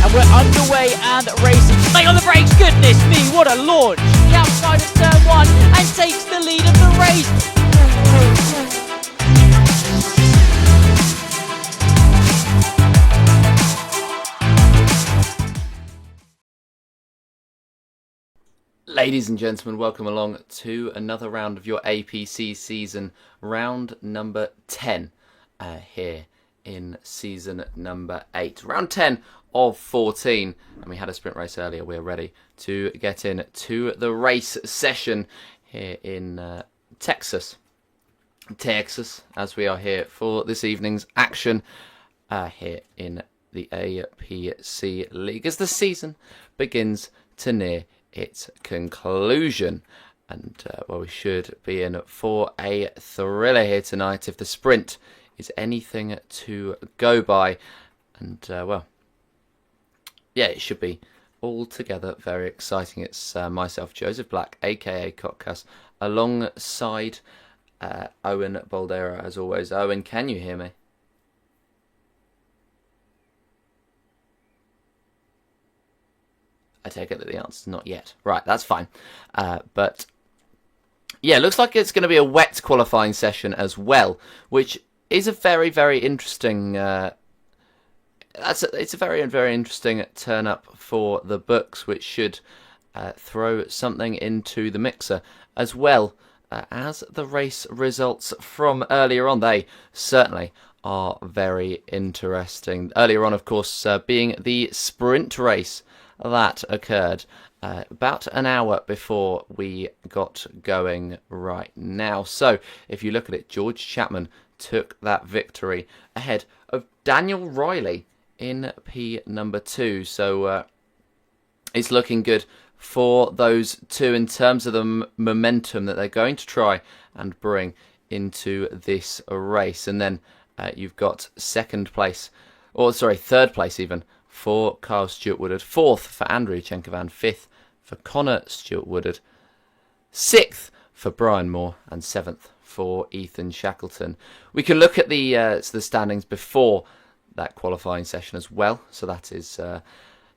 and we're underway and racing. Stay on the brakes, goodness me, what a launch! The outside of turn 1 and takes the lead of the race. Ladies and gentlemen, welcome along to another round of your APC season, round number 10 here in season number 8. Round 10 of 14, and we had a sprint race earlier. We're ready to get in to the race session here in Texas, as we are here for this evening's action here in the APC League as the season begins to near its conclusion. And well, we should be in for a thriller here tonight if the sprint is anything to go by. And well, yeah, it should be altogether very exciting. It's myself, Joseph Black, aka Cockcuss, alongside Owen Boldero as always. Owen, can you hear me? I take it that the answer's not yet. Right, that's fine. But yeah, looks like it's going to be a wet qualifying session as well, which is a very, very interesting. It's a very, very interesting turn up for the books, which should throw something into the mixer as well as the race results from earlier on. They certainly are very interesting. Earlier on, of course, being the sprint race that occurred about an hour before we got going right now. So if you look at it, George Chapman took that victory ahead of Daniel Riley in P number 2. So it's looking good for those two in terms of the momentum that they're going to try and bring into this race. And then you've got third place even, for Kyle Stewart-Woodard, 4th for Andrew Chenkovan, 5th for Connor Stewart-Woodard, 6th for Brian Moore, and 7th for Ethan Shackleton. We can look at the standings before that qualifying session as well. So that is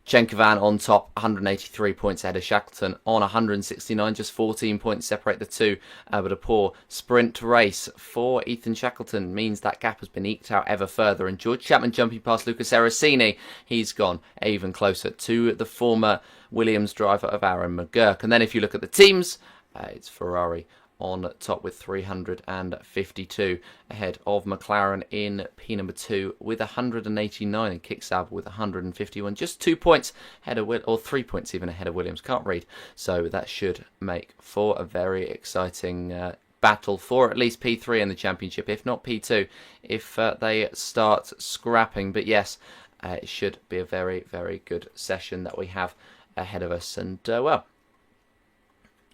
Chenkovan on top, 183 points ahead of Shackleton on 169, just 14 points separate the two. But a poor sprint race for Ethan Shackleton means that gap has been eked out ever further. And George Chapman jumping past Lucas Erasini, he's gone even closer to the former Williams driver of Aaron McGurk. And then if you look at the teams, it's Ferrari on top with 352, ahead of McLaren in P number 2 with 189 and Kicksab with 151. Just 2 points ahead of or 3 points even ahead of Williams. Can't read. So that should make for a very exciting battle for at least P3 in the championship, if not P2, if they start scrapping. But yes, it should be a very, very good session that we have ahead of us. And well,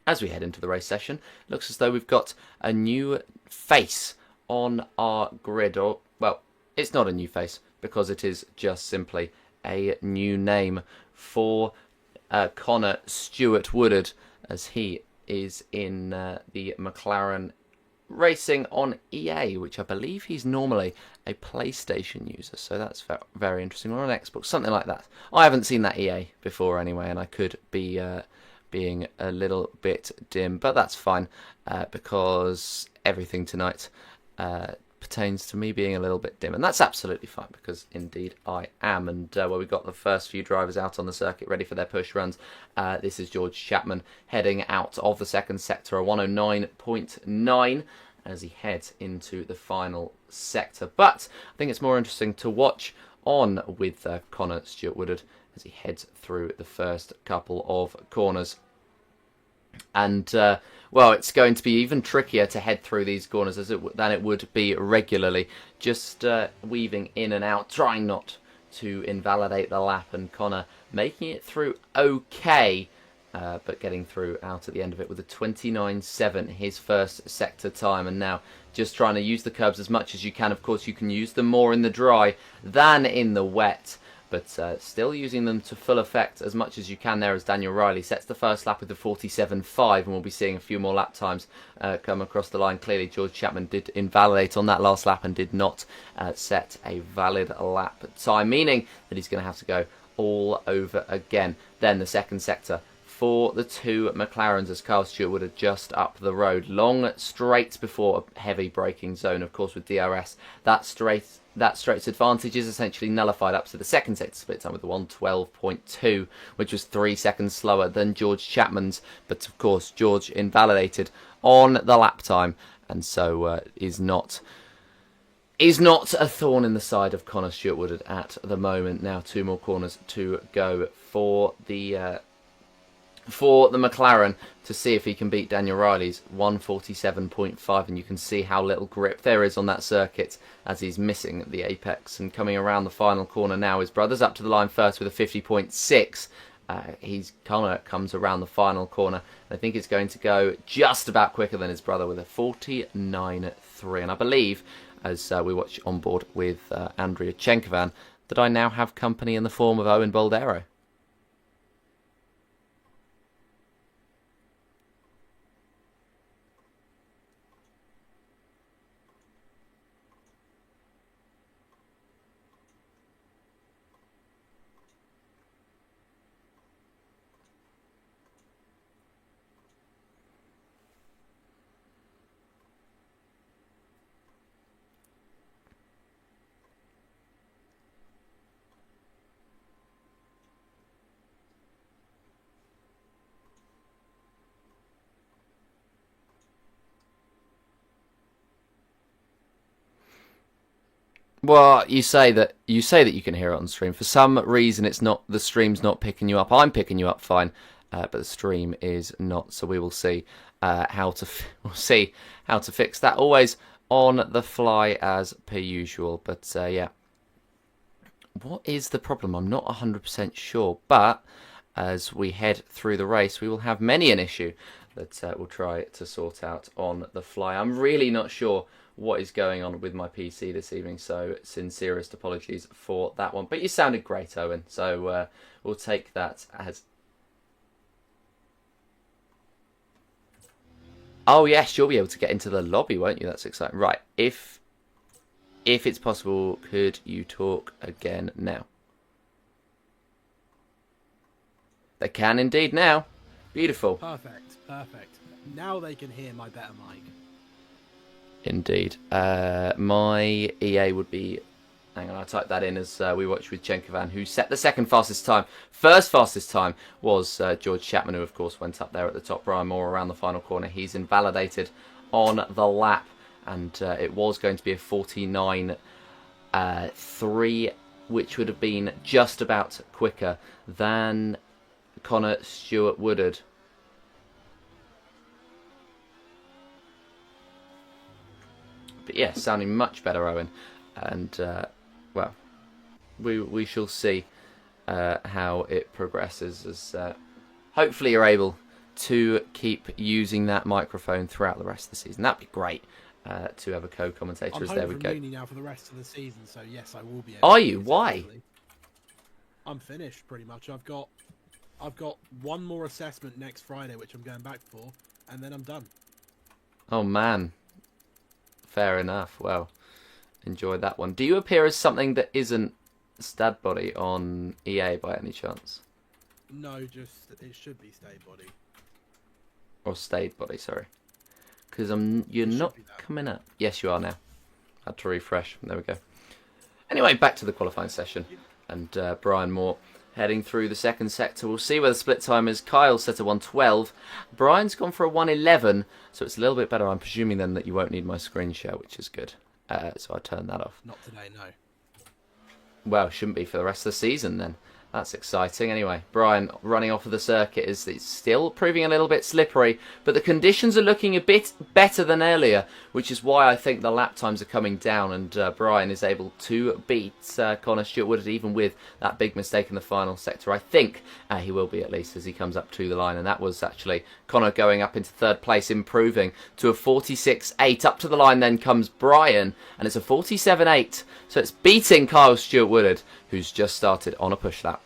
as we head into the race session, looks as though we've got a new face on our grid. Or, well, it's not a new face because it is just simply a new name for Connor Stewart-Woodard, as he is in the McLaren racing on EA, which I believe he's normally a PlayStation user. So that's very interesting. Or an Xbox, something like that. I haven't seen that EA before anyway, and I could be being a little bit dim, but that's fine because everything tonight pertains to me being a little bit dim, and that's absolutely fine because indeed I am. And well, we've got the first few drivers out on the circuit ready for their push runs. This is George Chapman heading out of the second sector, a 109.9 as he heads into the final sector. But I think it's more interesting to watch on with Connor Stewart-Woodard as he heads through the first couple of corners. And well, it's going to be even trickier to head through these corners than it would be regularly. Just weaving in and out, trying not to invalidate the lap, and Connor making it through okay, but getting through out at the end of it with a 29.7, his first sector time. And now just trying to use the curbs as much as you can. Of course, you can use them more in the dry than in the wet, but still using them to full effect as much as you can there, as Daniel Riley sets the first lap with the 47.5, and we'll be seeing a few more lap times come across the line. Clearly, George Chapman did invalidate on that last lap and did not set a valid lap time, meaning that he's going to have to go all over again. Then the second sector for the two McLarens as Kyle Stewart would have just up the road. Long straights before a heavy braking zone, of course, with DRS. That straight's advantage is essentially nullified up to the second sector split time with the 1:12.2, which was 3 seconds slower than George Chapman's. But of course, George invalidated on the lap time, and so is not a thorn in the side of Connor Stewart Woodard at the moment. Now 2 more corners to go for the McLaren to see if he can beat Daniel Riley's 1:47.5, and you can see how little grip there is on that circuit as he's missing the apex. And coming around the final corner now, his brother's up to the line first with a 50.6. Connor comes around the final corner. I think it's going to go just about quicker than his brother with a 49.3. And I believe, as we watch on board with Andrea Chenkovan, that I now have company in the form of Owen Boldero. Well, you say that you can hear it on stream. For some reason, the stream's not picking you up. I'm picking you up fine, but the stream is not. So we will see how to fix that. Always on the fly as per usual. But yeah, what is the problem? I'm not 100% sure. But as we head through the race, we will have many an issue that we'll try to sort out on the fly. I'm really not sure what is going on with my PC this evening, so sincerest apologies for that one. But you sounded great, Owen, so we'll take that as... Oh yes, you'll be able to get into the lobby, won't you? That's exciting. Right, if it's possible, could you talk again now? They can indeed now. Beautiful. Perfect. Now they can hear my better mic. Indeed. My EA would be... Hang on, I'll type that in as we watch with Chenkovan, who set the second fastest time. First fastest time was George Chapman, who of course went up there at the top. Brian Moore around the final corner. He's invalidated on the lap, and it was going to be a 49.3, which would have been just about quicker than Connor Stewart Woodard. But yeah, sounding much better, Owen. And, well, we shall see how it progresses as hopefully you're able to keep using that microphone throughout the rest of the season. That'd be great to have a co-commentator as there we go. I'm home now for the rest of the season, so yes, I will be able Are to you? Why? I'm finished, pretty much. I've got one more assessment next Friday, which I'm going back for, and then I'm done. Oh, man. Fair enough. Well, enjoy that one. Do you appear as something that isn't Stad Body on EA by any chance? No, just it should be Stay Body. Or Stayed Body, sorry. Because you're not coming up. Yes, you are now. Had to refresh. There we go. Anyway, back to the qualifying session. And Brian Moore heading through the second sector. We'll see where the split time is. Kyle set a 1:12. Brian's gone for a 1:11, so it's a little bit better. I'm presuming then that you won't need my screen share, which is good. So I turned that off. Not today, no. Well, shouldn't be for the rest of the season then. That's exciting. Anyway, Brian running off of the circuit is it's still proving a little bit slippery, but the conditions are looking a bit better than earlier, which is why I think the lap times are coming down, and Brian is able to beat Connor Stewart Woodard even with that big mistake in the final sector. I think he will be, at least, as he comes up to the line, and that was actually Connor going up into third place, improving to a 46.8. Up to the line then comes Brian, and it's a 47.8, so it's beating Kyle Stewart Woodard, who's just started on a push lap.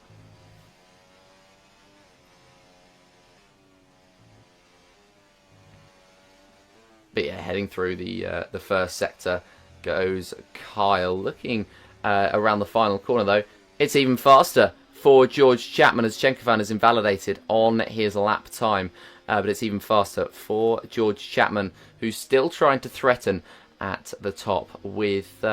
But yeah, heading through the first sector goes Kyle. Looking around the final corner though, it's even faster for George Chapman as Chenkovan is invalidated on his lap time. But it's even faster for George Chapman, who's still trying to threaten at the top with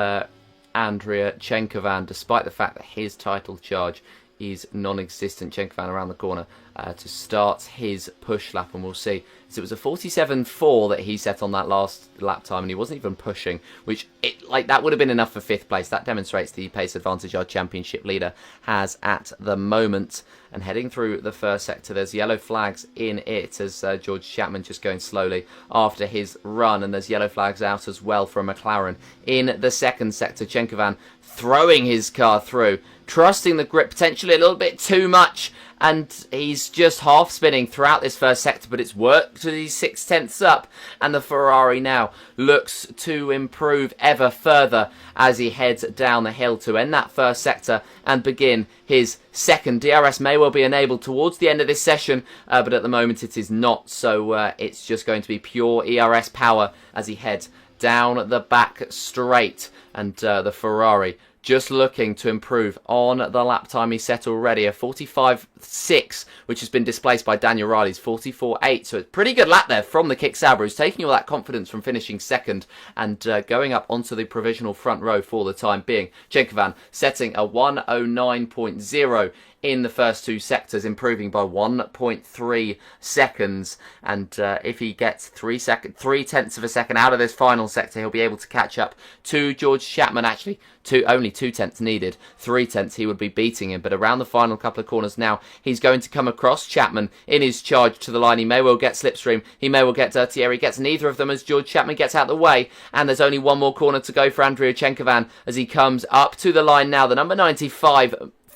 Andrea Chenkovan, despite the fact that his title charge is non-existent. Chenkovan around the corner to start his push lap, and we'll see. So it was a 47.4 that he set on that last lap time, and he wasn't even pushing, which that would have been enough for 5th place. That demonstrates the pace advantage our championship leader has at the moment. And heading through the first sector, there's yellow flags in it as George Chapman just going slowly after his run, and there's yellow flags out as well from McLaren in the second sector. Chenkovan throwing his car through, trusting the grip potentially a little bit too much, and he's just half spinning throughout this first sector, but it's worked to these 6/10 up, and the Ferrari now looks to improve ever further as he heads down the hill to end that first sector and begin his second. DRS may well be enabled towards the end of this session, but at the moment it is not, so it's just going to be pure ERS power as he heads down the back straight, and the Ferrari just looking to improve on the lap time he set already, a 45.6, which has been displaced by Daniel Riley's 44.8. So it's a pretty good lap there from the Kick Sauber, who's taking all that confidence from finishing second and going up onto the provisional front row for the time being. Chenkovan setting a 109.0 in the first two sectors, improving by 1.3 seconds. And if he gets 3/10 of a second out of this final sector, he'll be able to catch up to George Chapman. Actually, only 2/10 needed. 3/10 he would be beating him. But around the final couple of corners now, he's going to come across Chapman in his charge to the line. He may well get slipstream. He may well get dirty air. He gets neither of them as George Chapman gets out of the way. And there's only one more corner to go for Andrea Chenkovan as he comes up to the line now. The number 95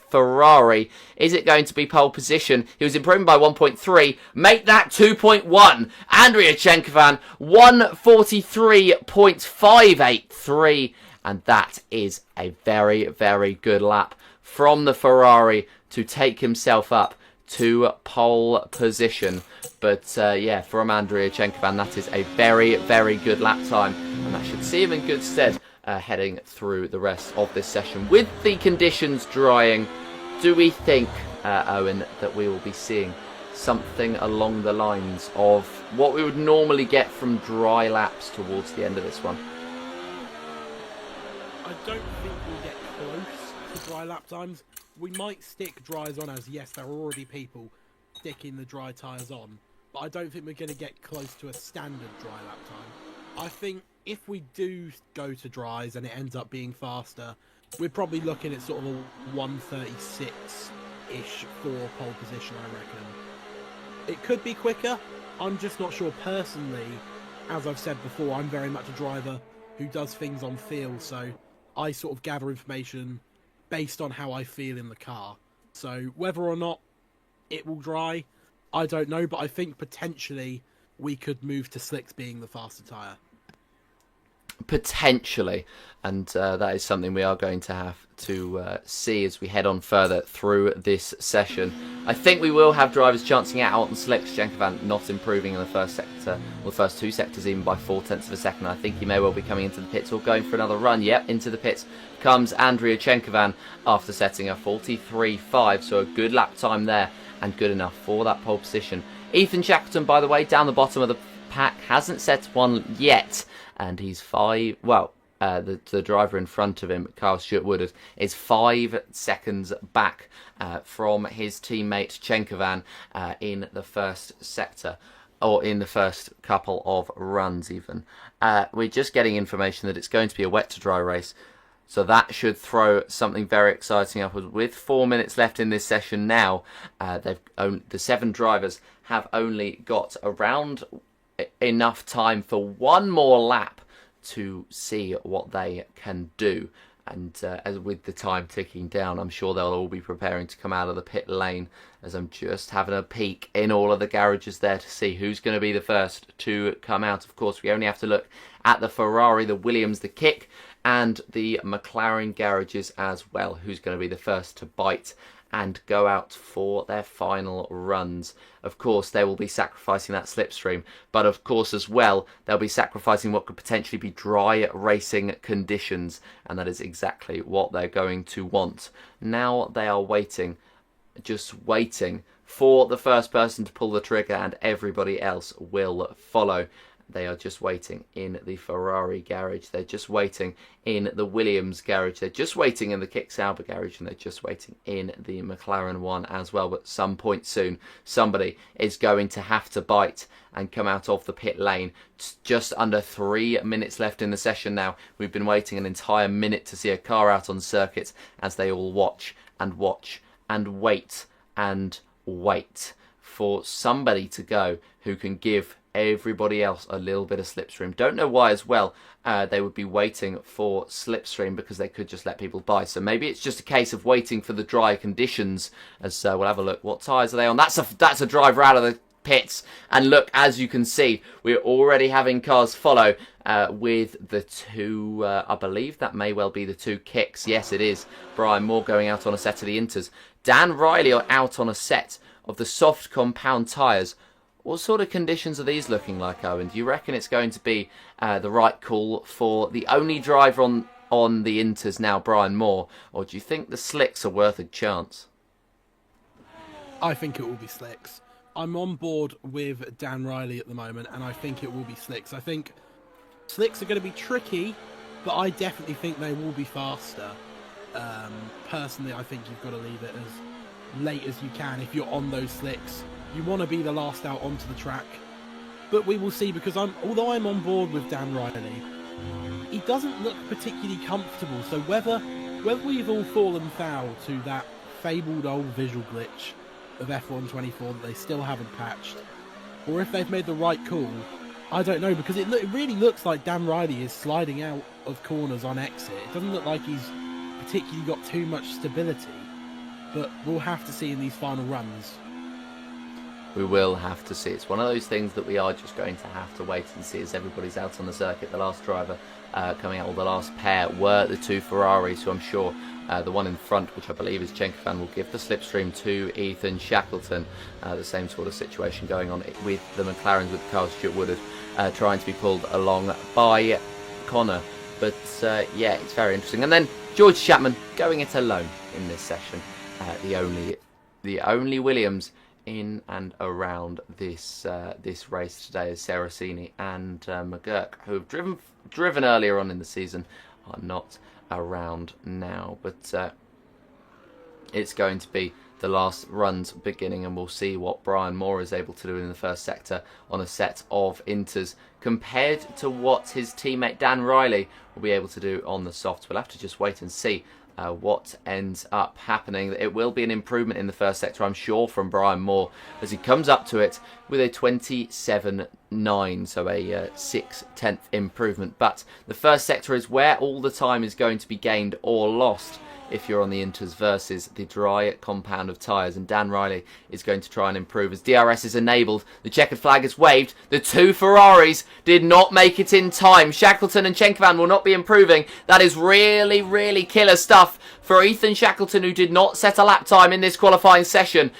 Ferrari. Is it going to be pole position? He was improving by 1.3. Make that 2.1. Andrea Chenkovan, 143.583. And that is a very, very good lap from the Ferrari to take himself up to pole position. But yeah, from Andrea Chenkovan, that is a very, very good lap time. And that should see him in good stead heading through the rest of this session. With the conditions drying, do we think, Owen, that we will be seeing something along the lines of what we would normally get from dry laps towards the end of this one? I don't think we'll get close to dry lap times. We might stick dries on as, yes, there are already people sticking the dry tyres on, but I don't think we're going to get close to a standard dry lap time. I think if we do go to dries and it ends up being faster, we're probably looking at sort of a 136-ish for pole position, I reckon. It could be quicker. I'm just not sure personally. As I've said before, I'm very much a driver who does things on feel, so I sort of gather information based on how I feel in the car. So whether or not it will dry, I don't know, but I think potentially we could move to slicks being the faster tyre. Potentially, and that is something we are going to have to see as we head on further through this session. I think we will have drivers chancing it out on slicks. Chenkovan not improving in the first sector, or the first two sectors, even by 0.4 of a second. I think he may well be coming into the pits or going for another run. Yep, into the pits comes Andrea Chenkovan after setting a 43.5, so a good lap time there and good enough for that pole position. Ethan Shackleton, by the way, down the bottom of the pack, hasn't set one yet. And he's the driver in front of him, Carl Stuart Woodard, is 5 seconds back from his teammate Chenkovan in the first sector, or in the first couple of runs even. We're just getting information that it's going to be a wet to dry race, so that should throw something very exciting up. With 4 minutes left in this session now, the 7 drivers have only got around enough time for one more lap to see what they can do, and as with the time ticking down, I'm sure they'll all be preparing to come out of the pit lane, as I'm just having a peek in all of the garages there to see who's going to be the first to come out. Of course, we only have to look at the Ferrari, the Williams, the Kick and the McLaren garages as well, who's going to be the first to bite and go out for their final runs. Of course, they will be sacrificing that slipstream, but of course as well, they'll be sacrificing what could potentially be dry racing conditions, and that is exactly what they're going to want. Now they are waiting just waiting for the first person to pull the trigger, and everybody else will follow. They are just waiting in the Ferrari garage. They're just waiting in the Williams garage. They're just waiting in the Kick Sauber garage, and they're just waiting in the McLaren one as well. But at some point soon, somebody is going to have to bite and come out of the pit lane. It's just under 3 minutes left in the session now. We've been waiting an entire minute to see a car out on circuit as they all watch and watch and wait and wait for somebody to go who can give everybody else a little bit of slipstream. Don't know why as well they would be waiting for slipstream, because they could just let people by. So maybe it's just a case of waiting for the dry conditions. As we'll have a look. What tyres are they on? That's a driver out of the pits, and look, as you can see, we're already having cars follow with the two, I believe that may well be the two Kicks. Yes, it is. Brian Moore going out on a set of the Inters. Dan Riley are out on a set of the soft compound tyres. What sort of conditions are these looking like, Owen? Do you reckon it's going to be the right call for the only driver on the Inters now, Brian Moore, or do you think the slicks are worth a chance? I think it will be slicks. I'm on board with Dan Riley at the moment, and I think it will be slicks. I think slicks are going to be tricky, but I definitely think they will be faster. Personally, I think you've got to leave it as late as you can if you're on those slicks. You want to be the last out onto the track. But we will see, because although I'm on board with Dan Riley, he doesn't look particularly comfortable. So whether we've all fallen foul to that fabled old visual glitch of F1 24 that they still haven't patched, or if they've made the right call, I don't know, because it really looks like Dan Riley is sliding out of corners on exit. It doesn't look like he's particularly got too much stability, but we'll have to see in these final runs. We will have to see. It's one of those things that we are just going to have to wait and see as everybody's out on the circuit. The last driver coming out, or the last pair, were the two Ferraris, so I'm sure the one in front, which I believe is Chenkvan, will give the slipstream to Ethan Shackleton. The same sort of situation going on with the McLarens, with Kyle Stewart-Woodard trying to be pulled along by Connor. But yeah, it's very interesting. And then George Chapman going it alone in this session. The only Williams in and around this race today is Seracini and McGurk, who have driven earlier on in the season, are not around now. But it's going to be the last runs beginning, and we'll see what Brian Moore is able to do in the first sector on a set of Inters compared to what his teammate Dan Riley will be able to do on the softs. We'll have to just wait and see what ends up happening. It will be an improvement in the first sector, I'm sure, from Brian Moore as he comes up to it with a 27.9, so a 6/10 improvement. But the first sector is where all the time is going to be gained or lost if you're on the Inters versus the dry compound of tyres, and Dan Riley is going to try and improve as DRS is enabled. The checkered flag is waved. The two Ferraris did not make it in time. Shackleton and Chenkvan will not be improving. That is really, really killer stuff for Ethan Shackleton, who did not set a lap time in this qualifying session.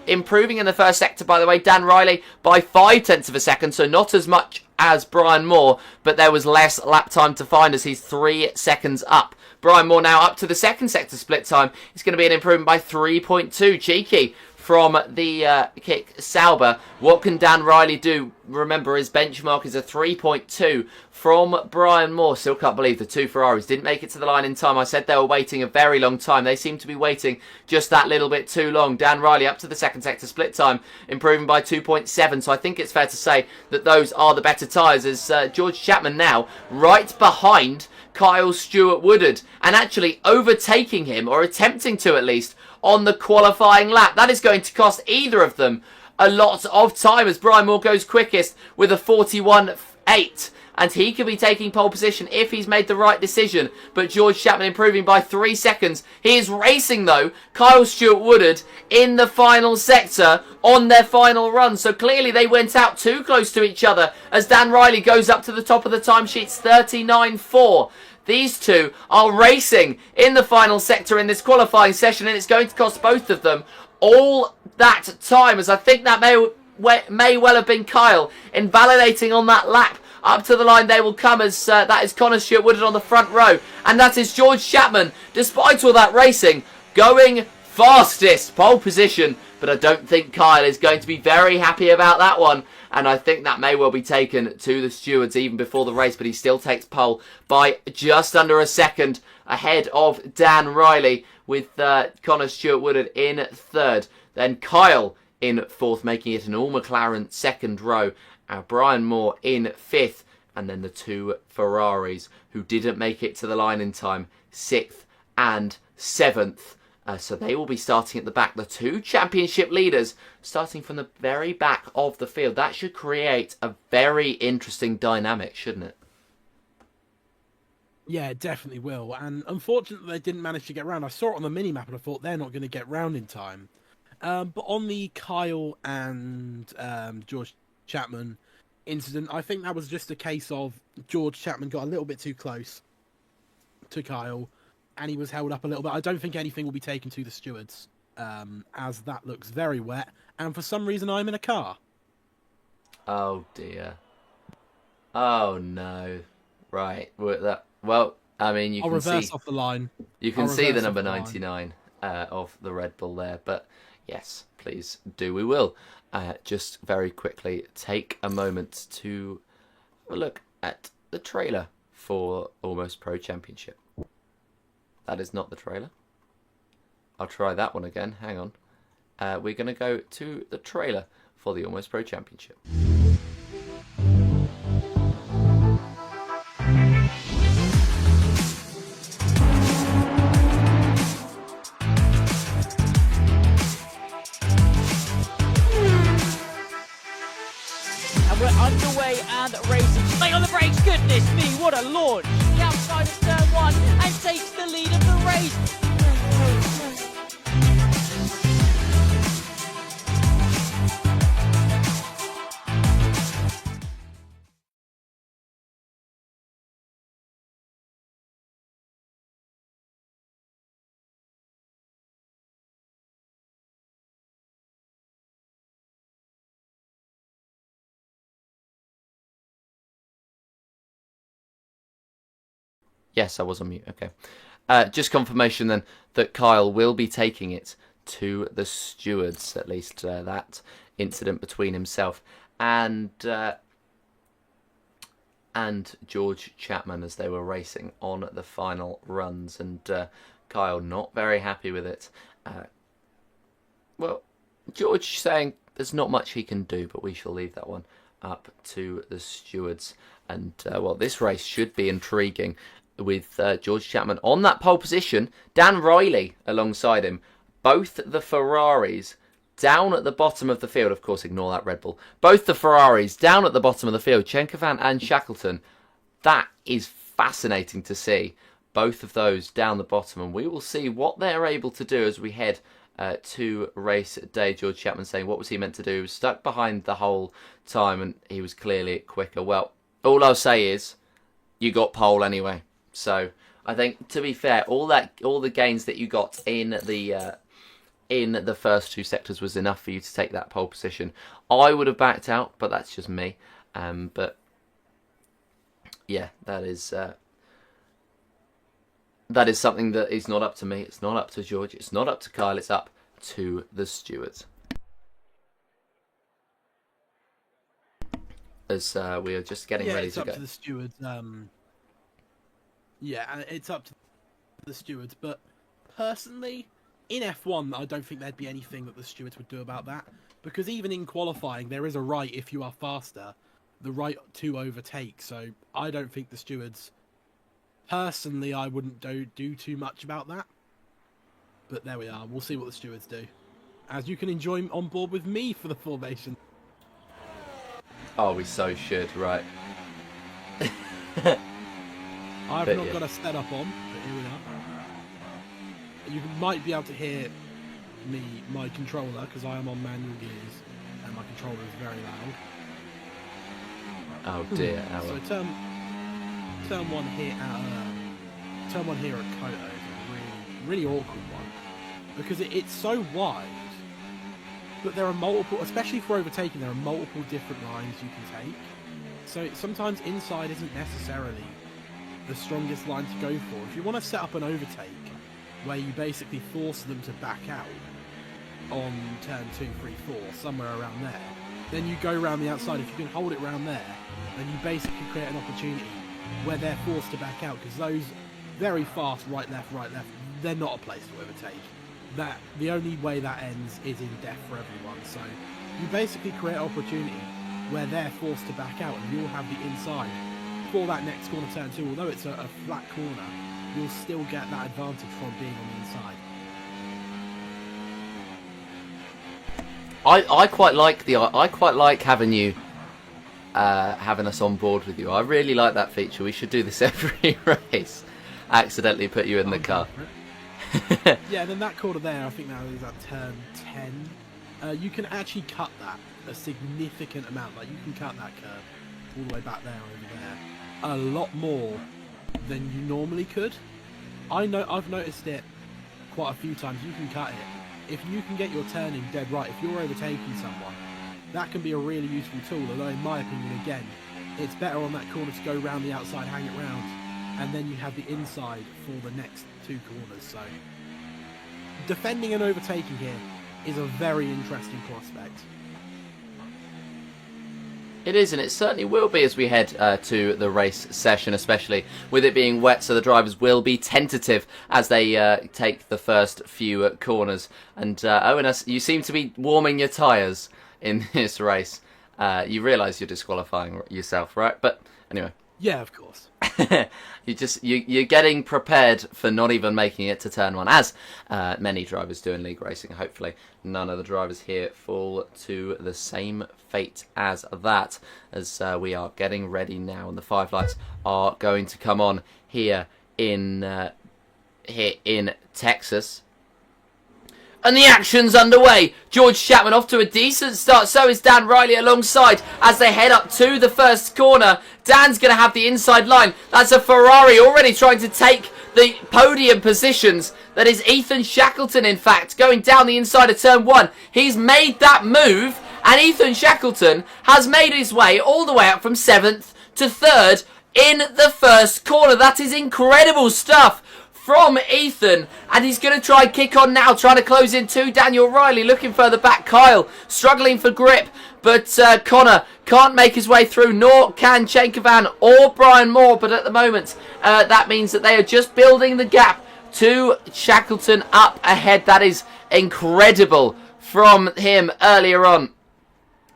Improving in the first sector, by the way, Dan Riley by 0.5 of a second, so not as much as Brian Moore, but there was less lap time to find as he's 3 seconds up. Brian Moore now up to the second sector split time. It's going to be an improvement by 3.2. Cheeky from the Kick Sauber. What can Dan Riley do? Remember, his benchmark is a 3.2 from Brian Moore. Still can't believe the two Ferraris didn't make it to the line in time. I said they were waiting a very long time. They seem to be waiting just that little bit too long. Dan Riley up to the second sector split time, improving by 2.7. So I think it's fair to say that those are the better tyres, as George Chapman now right behind Kyle Stewart-Woodard, and actually overtaking him, or attempting to at least, on the qualifying lap. That is going to cost either of them a lot of time, as Brian Moore goes quickest with a 41.8, and he could be taking pole position if he's made the right decision. But George Chapman improving by 3 seconds. He is racing, though, Kyle Stewart-Woodard in the final sector on their final run. So clearly they went out too close to each other as Dan Riley goes up to the top of the timesheets, 39.4. These two are racing in the final sector in this qualifying session, and it's going to cost both of them all that time, as I think that may well have been Kyle invalidating on that lap. Up to the line they will come, as that is Connor Stewart-Woodard on the front row. And that is George Chapman, despite all that racing, going fastest pole position, but I don't think Kyle is going to be very happy about that one, and I think that may well be taken to the stewards even before the race, but he still takes pole by just under a second ahead of Dan Riley, with Connor Stewart-Woodard in third. Then Kyle in fourth, making it an all-McLaren second row. Brian Moore in fifth, and then the two Ferraris who didn't make it to the line in time, sixth and seventh. So they will be starting at the back. The two championship leaders starting from the very back of the field. That should create a very interesting dynamic, shouldn't it? Yeah, it definitely will. And unfortunately, they didn't manage to get round. I saw it on the mini-map and I thought they're not going to get round in time. But on the Kyle and George Chapman incident, I think that was just a case of George Chapman got a little bit too close to Kyle and he was held up a little bit. I don't think anything will be taken to the stewards, as that looks very wet. And for some reason, I'm in a car. Oh, dear. Oh, no. Right. Well, I mean, you I'll can reverse see off the line. You can see the number 99 of the Red Bull there, but yes, please do. We will just very quickly take a moment to look at the trailer for Almost Pro Championship. That is not the trailer. I'll try that one again. Hang on. We're going to go to the trailer for the Almost Pro Championship. We're underway and racing. Stay on the brakes, goodness me, what a launch! The outside of turn one and takes the lead of the race. Yes, I was on mute. Okay. Just confirmation then that Kyle will be taking it to the stewards, at least that incident between himself and George Chapman as they were racing on the final runs, and Kyle not very happy with it. Well, George saying there's not much he can do, but we shall leave that one up to the stewards. And well, this race should be intriguing, with George Chapman on that pole position, Dan Riley alongside him, both the Ferraris down at the bottom of the field. Of course, ignore that Red Bull. Both the Ferraris down at the bottom of the field, Chenkovan and Shackleton. That is fascinating to see, both of those down the bottom, and we will see what they're able to do as we head to race day. George Chapman saying what was he meant to do? He was stuck behind the whole time and he was clearly quicker. Well, all I'll say is you got pole anyway. So I think, to be fair, all the gains that you got in the first two sectors was enough for you to take that pole position. I would have backed out, but that's just me. But yeah, that is something that is not up to me. It's not up to George. It's not up to Kyle. It's up to the stewards. As we are just getting ready to go. Yeah, it's up to the stewards. Yeah, it's up to the stewards. But personally, in F1, I don't think there'd be anything that the stewards would do about that. Because even in qualifying, there is a right, if you are faster, the right to overtake. So I don't think the stewards... Personally, I wouldn't do too much about that. But there we are. We'll see what the stewards do. As you can enjoy on board with me for the formation. Oh, we so should, right. I've not got a setup on, but here we are. You might be able to hear my controller, because I am on manual gears, and my controller is very loud. Oh dear. So turn one here at Koto is a really awkward one, because it's so wide, but there are multiple, especially for overtaking, there are multiple different lines you can take. So sometimes inside isn't necessarily the strongest line to go for. If you want to set up an overtake, where you basically force them to back out on turn 2, 3, 4, somewhere around there. Then you go around the outside. If you can hold it around there, then you basically create an opportunity where they're forced to back out, because those very fast right, left, they're not a place to overtake. The only way that ends is in death for everyone. So you basically create an opportunity where they're forced to back out, and you'll have the inside for that next corner, turn 2. Although it's a flat corner, you'll still get that advantage from being on the inside. I quite like having you having us on board with you. I really like that feature. We should do this every race. Accidentally put you in the car. Yeah, then that corner there, I think that is at turn 10. You can actually cut that a significant amount. Like, you can cut that curve all the way back there, over there, a lot more than you normally could. I've noticed it quite a few times. You can cut it. If you can get your turning dead right, if you're overtaking someone, that can be a really useful tool. Although, in my opinion, again, it's better on that corner to go round the outside, hang it round, and then you have the inside for the next 2 corners. So defending and overtaking here is a very interesting prospect. It is, and it certainly will be as we head to the race session, especially with it being wet, so the drivers will be tentative as they take the first few corners. And Owen, you seem to be warming your tyres in this race. You realise you're disqualifying yourself, right? But anyway. Yeah, of course. You're getting prepared for not even making it to turn 1, as many drivers do in league racing. Hopefully none of the drivers here fall to the same fate as that, as we are getting ready now, and the 5 lights are going to come on here in Texas. And the action's underway. George Chapman off to a decent start. So is Dan Riley alongside as they head up to the first corner. Dan's going to have the inside line. That's a Ferrari already trying to take the podium positions. That is Ethan Shackleton, in fact, going down the inside of turn 1. He's made that move, and Ethan Shackleton has made his way all the way up from 7th to 3rd in the first corner. That is incredible stuff from Ethan, and he's going to try and kick on now, trying to close in to Daniel Riley, looking further back. Kyle struggling for grip, but Connor can't make his way through, nor can Chenkovan or Brian Moore. But at the moment, that means that they are just building the gap to Shackleton up ahead. That is incredible from him earlier on.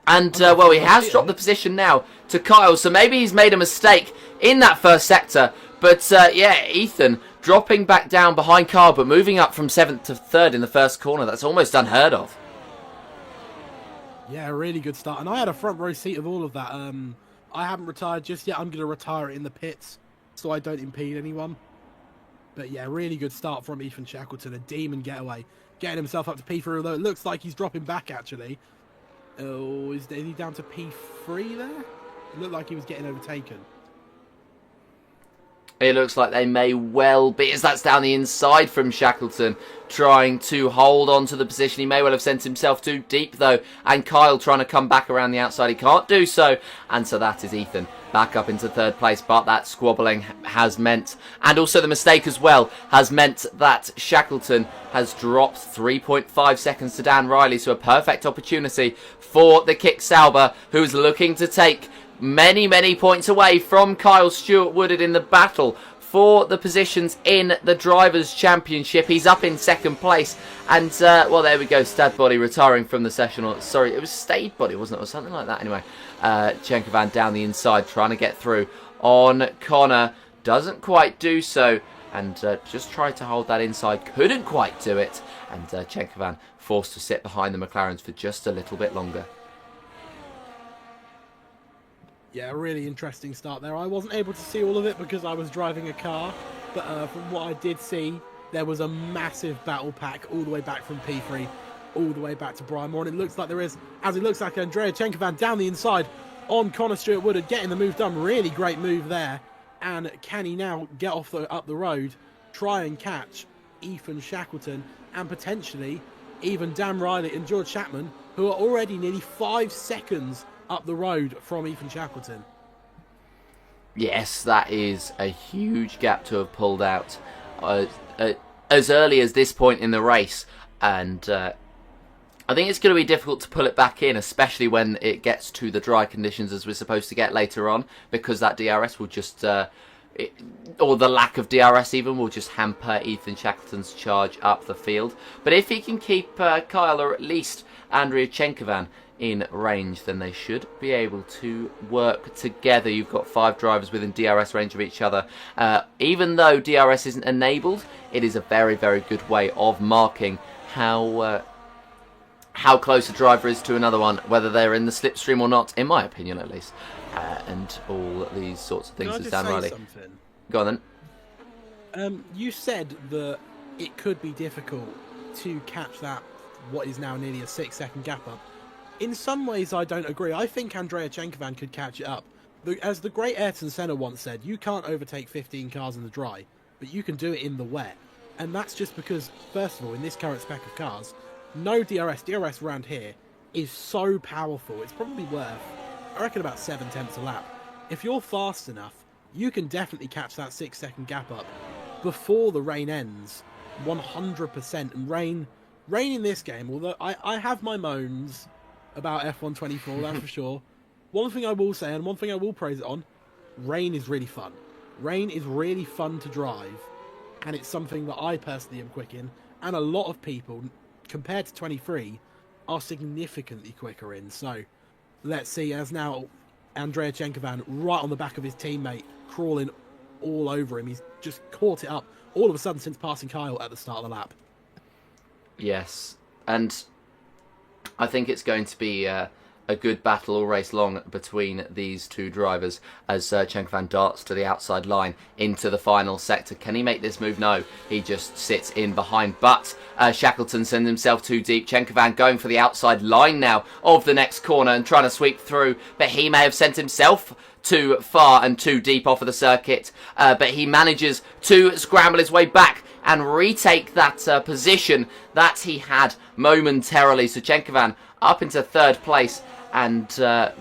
And, well, he has dropped the position now to Kyle, so maybe he's made a mistake in that first sector. But, yeah, Ethan dropping back down behind Kyle, but moving up from 7th to 3rd in the first corner. That's almost unheard of. Yeah, really good start. And I had a front row seat of all of that. I haven't retired just yet. I'm going to retire it in the pits so I don't impede anyone. But, yeah, really good start from Ethan Shackleton. A demon getaway. Getting himself up to P3, although it looks like he's dropping back, actually. Oh, is he down to P3 there? It looked like he was getting overtaken. It looks like they may well be, as that's down the inside from Shackleton, trying to hold on to the position. He may well have sent himself too deep, though, and Kyle trying to come back around the outside. He can't do so, and so that is Ethan back up into 3rd place. But that squabbling has meant, and also the mistake as well, has meant that Shackleton has dropped 3.5 seconds to Dan Riley, so a perfect opportunity for the Kick Sauber, who's looking to take many points away from Kyle Stewart-Woodard in the battle for the positions in the Drivers' Championship. He's up in 2nd place. And, well, there we go. Stadbody retiring from the session. Or, sorry, it was Stadebody, wasn't it? Or something like that. Anyway, Chenkovan down the inside, trying to get through on Connor. Doesn't quite do so. And just tried to hold that inside. Couldn't quite do it. And Chenkovan forced to sit behind the McLarens for just a little bit longer. Yeah, a really interesting start there. I wasn't able to see all of it because I was driving a car, but from what I did see, there was a massive battle pack all the way back from P3, all the way back to Brian Moore, and it looks like there is, as it looks like Andrea Chenkovan down the inside on Connor Stewart-Woodard, getting the move done. Really great move there, and can he now get up the road, try and catch Ethan Shackleton, and potentially even Dan Riley and George Chapman, who are already nearly 5 seconds up the road from Ethan Shackleton. Yes, that is a huge gap to have pulled out. as early as this point in the race, and I think it's going to be difficult to pull it back in, especially when it gets to the dry conditions as we're supposed to get later on, because that DRS will just, or the lack of DRS even, will just hamper Ethan Shackleton's charge up the field. But if he can keep Kyle, or at least Andrea Chenkovan, in range, then they should be able to work together. You've got 5 drivers within DRS range of each other. Even though DRS isn't enabled, it is a very, very good way of marking how close a driver is to another one, whether they're in the slipstream or not, in my opinion at least. And all these sorts of things. Can I as just Dan say Riley. something? Go on then. You said that it could be difficult to catch that, what is now nearly a 6-second gap up. In some ways, I don't agree. I think Andrea Chenkovan could catch it up. As the great Ayrton Senna once said, you can't overtake 15 cars in the dry, but you can do it in the wet. And that's just because, first of all, in this current spec of cars, no DRS. DRS around here is so powerful. It's probably worth, I reckon, about 7/10 a lap. If you're fast enough, you can definitely catch that 6-second gap up before the rain ends, 100%. And rain in this game, although I have my moans about F1 24, that's for sure. One thing I will say, and one thing I will praise it on, rain is really fun. Rain is really fun to drive, and it's something that I personally am quick in, and a lot of people, compared to 23, are significantly quicker in. So, let's see, as now Andrea Chenkovan, right on the back of his teammate, crawling all over him. He's just caught it up all of a sudden since passing Kyle at the start of the lap. Yes, and I think it's going to be a good battle all race long between these two drivers as Chenkovan darts to the outside line into the final sector. Can he make this move? No, he just sits in behind. But Shackleton sends himself too deep. Chenkovan going for the outside line now of the next corner and trying to sweep through, but he may have sent himself too far and too deep off of the circuit. But he manages to scramble his way back and retake that position that he had momentarily. So Chenkovan up into 3rd place. And,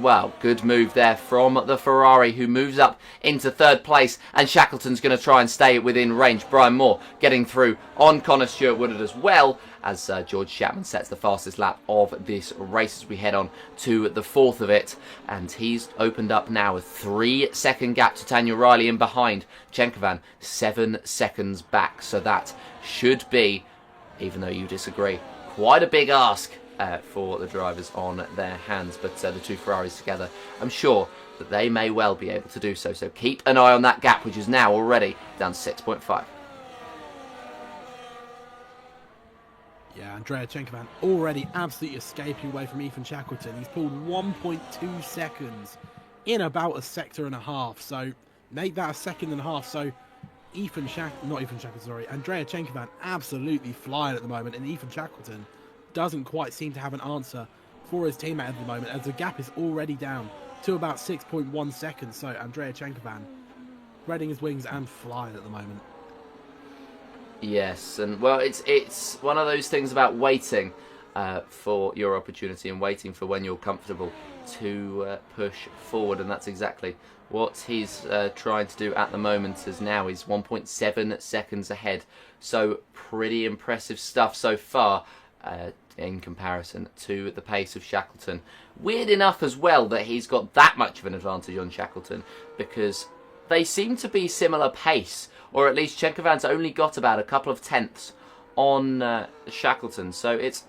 well, good move there from the Ferrari, who moves up into 3rd place. And Shackleton's going to try and stay within range. Brian Moore getting through on Connor Stewart-Woodard as well, as George Chapman sets the fastest lap of this race as we head on to the 4th of it. And he's opened up now a 3-second gap to Daniel Riley in behind. Chenkovan 7 seconds back. So that should be, even though you disagree, quite a big ask for the drivers on their hands. But the two Ferraris together, I'm sure that they may well be able to do so. So keep an eye on that gap, which is now already down to 6.5. Yeah, Andrea Chenkovan already absolutely escaping away from Ethan Shackleton. He's pulled 1.2 seconds in about a sector and a half. So make that a second and a half. So Andrea Chenkovan absolutely flying at the moment, and Ethan Shackleton doesn't quite seem to have an answer for his teammate at the moment, as the gap is already down to about 6.1 seconds. So Andrea Chenkovan spreading his wings and flying at the moment. Yes, and well, it's one of those things about waiting for your opportunity and waiting for when you're comfortable to push forward, and that's exactly what he's trying to do at the moment. As now he's 1.7 seconds ahead, so pretty impressive stuff so far in comparison to the pace of Shackleton. Weird enough as well that he's got that much of an advantage on Shackleton, because they seem to be similar pace, or at least Chenkovan's only got about a couple of tenths on Shackleton. So it's,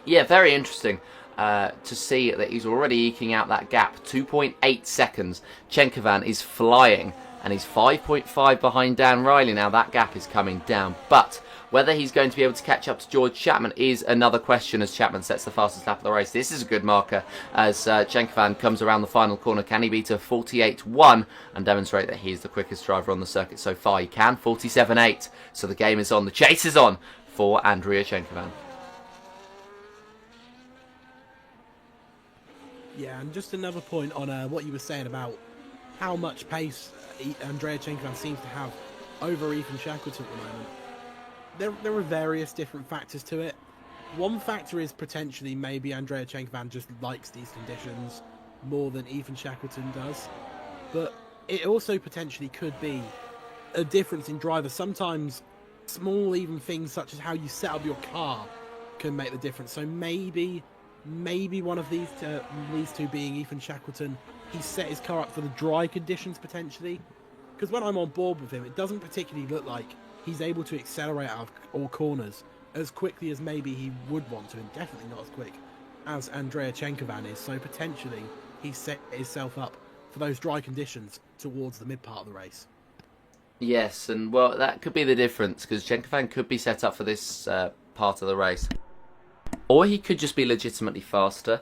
yeah, very interesting to see that he's already eking out that gap. 2.8 seconds. Chenkovan is flying, and he's 5.5 behind Dan Riley now. That gap is coming down, but whether he's going to be able to catch up to George Chapman is another question, as Chapman sets the fastest lap of the race. This is a good marker as Chenkovan comes around the final corner. Can he beat a 48.1 and demonstrate that he's the quickest driver on the circuit so far? He can. 47.8. So the game is on. The chase is on for Andrea Chenkovan. Yeah, and just another point on what you were saying about how much pace Andrea Chenkovan seems to have over Ethan Shackleton at the moment. There are various different factors to it. One factor is potentially maybe Andrea Chenkovan just likes these conditions more than Ethan Shackleton does. But it also potentially could be a difference in drivers. Sometimes small even things such as how you set up your car can make the difference. So maybe one of these two being Ethan Shackleton, he set his car up for the dry conditions potentially. Because when I'm on board with him, it doesn't particularly look like he's able to accelerate out of all corners as quickly as maybe he would want to, and definitely not as quick as Andrea Chenkovan is. So potentially he set himself up for those dry conditions towards the mid part of the race. Yes, and well, that could be the difference, because Chenkovan could be set up for this part of the race. Or he could just be legitimately faster.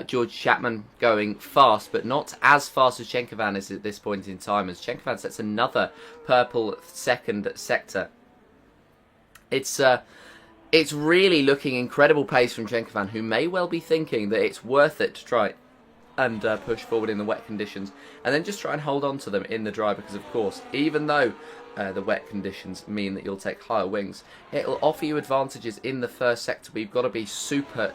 George Chapman going fast, but not as fast as Chenkovan is at this point in time, as Chenkovan sets another purple second sector. It's really looking incredible pace from Chenkovan, who may well be thinking that it's worth it to try and push forward in the wet conditions, and then just try and hold on to them in the dry, because of course, even though the wet conditions mean that you'll take higher wings, it'll offer you advantages in the first sector, but you've got to be super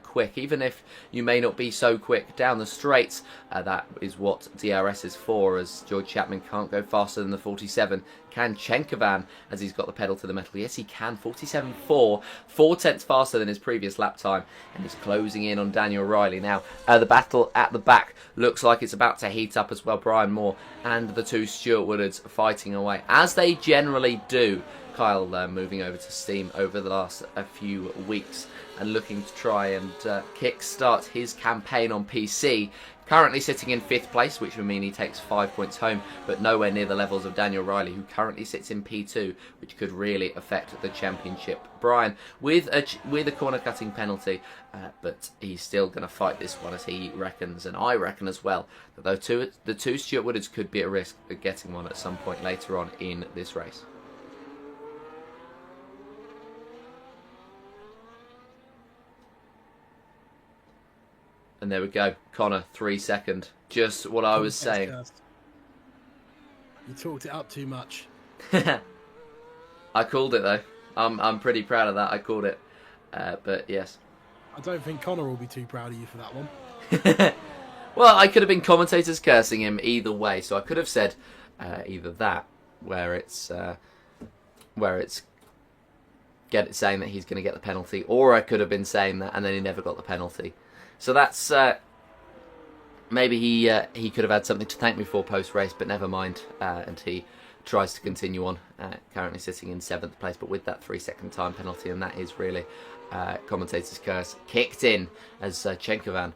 quick, even if you may not be so quick down the straights. That is what DRS is for, as George Chapman can't go faster than the 47. Can Chenkovan, as he's got the pedal to the metal? Yes, he can. 47.4, 4 tenths faster than his previous lap time, and he's closing in on Daniel Riley. Now, the battle at the back looks like it's about to heat up as well. Brian Moore and the two Stuart Woodards fighting away, as they generally do. Kyle moving over to Steam over the last few weeks and looking to try and kick-start his campaign on PC. Currently sitting in 5th place, which would mean he takes 5 points home, but nowhere near the levels of Daniel Riley, who currently sits in P2, which could really affect the championship. Brian, with a corner-cutting penalty, but he's still going to fight this one, as he reckons, and I reckon as well, that the two Stuart Woodards could be at risk of getting one at some point later on in this race. And there we go, Connor, 3 second. Just what I was saying. You talked it up too much. I called it though. I'm pretty proud of that. I called it. But yes. I don't think Connor will be too proud of you for that one. Well, I could have been commentators cursing him either way, so I could have said either that, where it's saying that he's going to get the penalty, or I could have been saying that and then he never got the penalty. So that's maybe he could have had something to thank me for post-race, but never mind. And he tries to continue on, currently sitting in 7th place, but with that 3-second time penalty, and that is really commentator's curse kicked in, as Chenkovan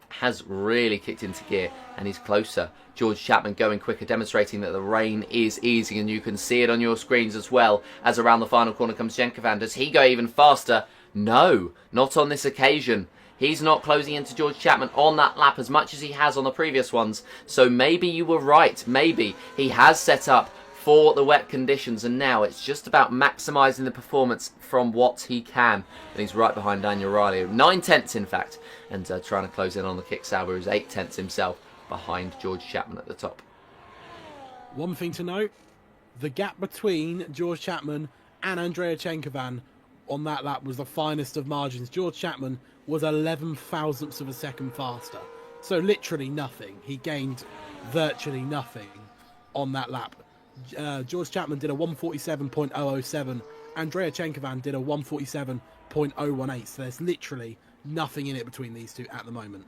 has really kicked into gear and he's closer. George Chapman going quicker, demonstrating that the rain is easing, and you can see it on your screens as well, as around the final corner comes Chenkovan. Does he go even faster? No, not on this occasion. He's not closing into George Chapman on that lap as much as he has on the previous ones. So maybe you were right. Maybe he has set up for the wet conditions, and now it's just about maximising the performance from what he can. And he's right behind Daniel Riley, 9 tenths in fact, and trying to close in on the kick Sauber, who's 8 tenths himself behind George Chapman at the top. One thing to note, the gap between George Chapman and Andrea Chenkovan on that lap was the finest of margins. George Chapman was 11 thousandths of a second faster. So literally nothing. He gained virtually nothing on that lap. George Chapman did a 147.007. Andrea Chenkovan did a 147.018. So there's literally nothing in it between these two at the moment.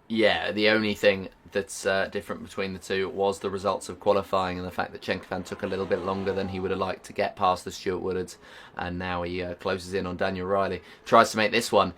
Yeah, the only thing that's different between the two was the results of qualifying, and the fact that Chenkovan took a little bit longer than he would have liked to get past the Stuart Woodards, and now he closes in on Daniel Riley. Tries to make this one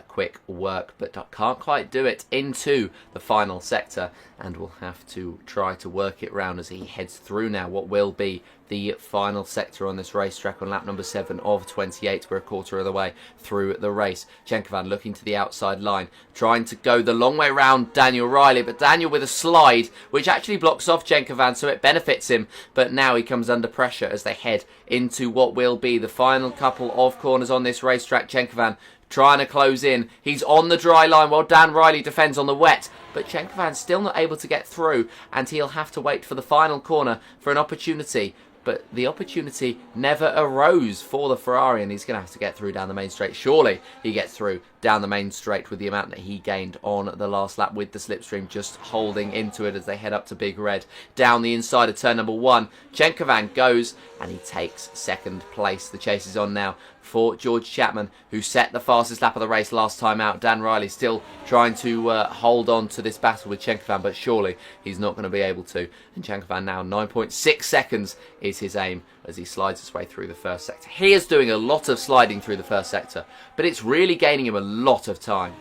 quick work, but can't quite do it into the final sector, and will have to try to work it round as he heads through now what will be the final sector on this racetrack on lap number 7 of 28. We're a quarter of the way through the race. Chenkovan looking to the outside line, trying to go the long way round Daniel Riley, but Daniel with a slide, which actually blocks off Chenkovan, so it benefits him. But now he comes under pressure as they head into what will be the final couple of corners on this racetrack. Chenkovan trying to close in. He's on the dry line while Dan Riley defends on the wet, but Chenkovan's still not able to get through, and he'll have to wait for the final corner for an opportunity. But the opportunity never arose for the Ferrari, and he's going to have to get through down the main straight. Surely he gets through down the main straight with the amount that he gained on the last lap with the slipstream, just holding into it as they head up to Big Red. Down the inside of turn number 1, Chenkovan goes and he takes second place. The chase is on now for George Chapman, who set the fastest lap of the race last time out. Dan Riley still trying to hold on to this battle with Chenkovan, but surely he's not going to be able to. And Chenkovan now 9.6 seconds is his aim as he slides his way through the first sector. He is doing a lot of sliding through the first sector, but it's really gaining him a lot of time.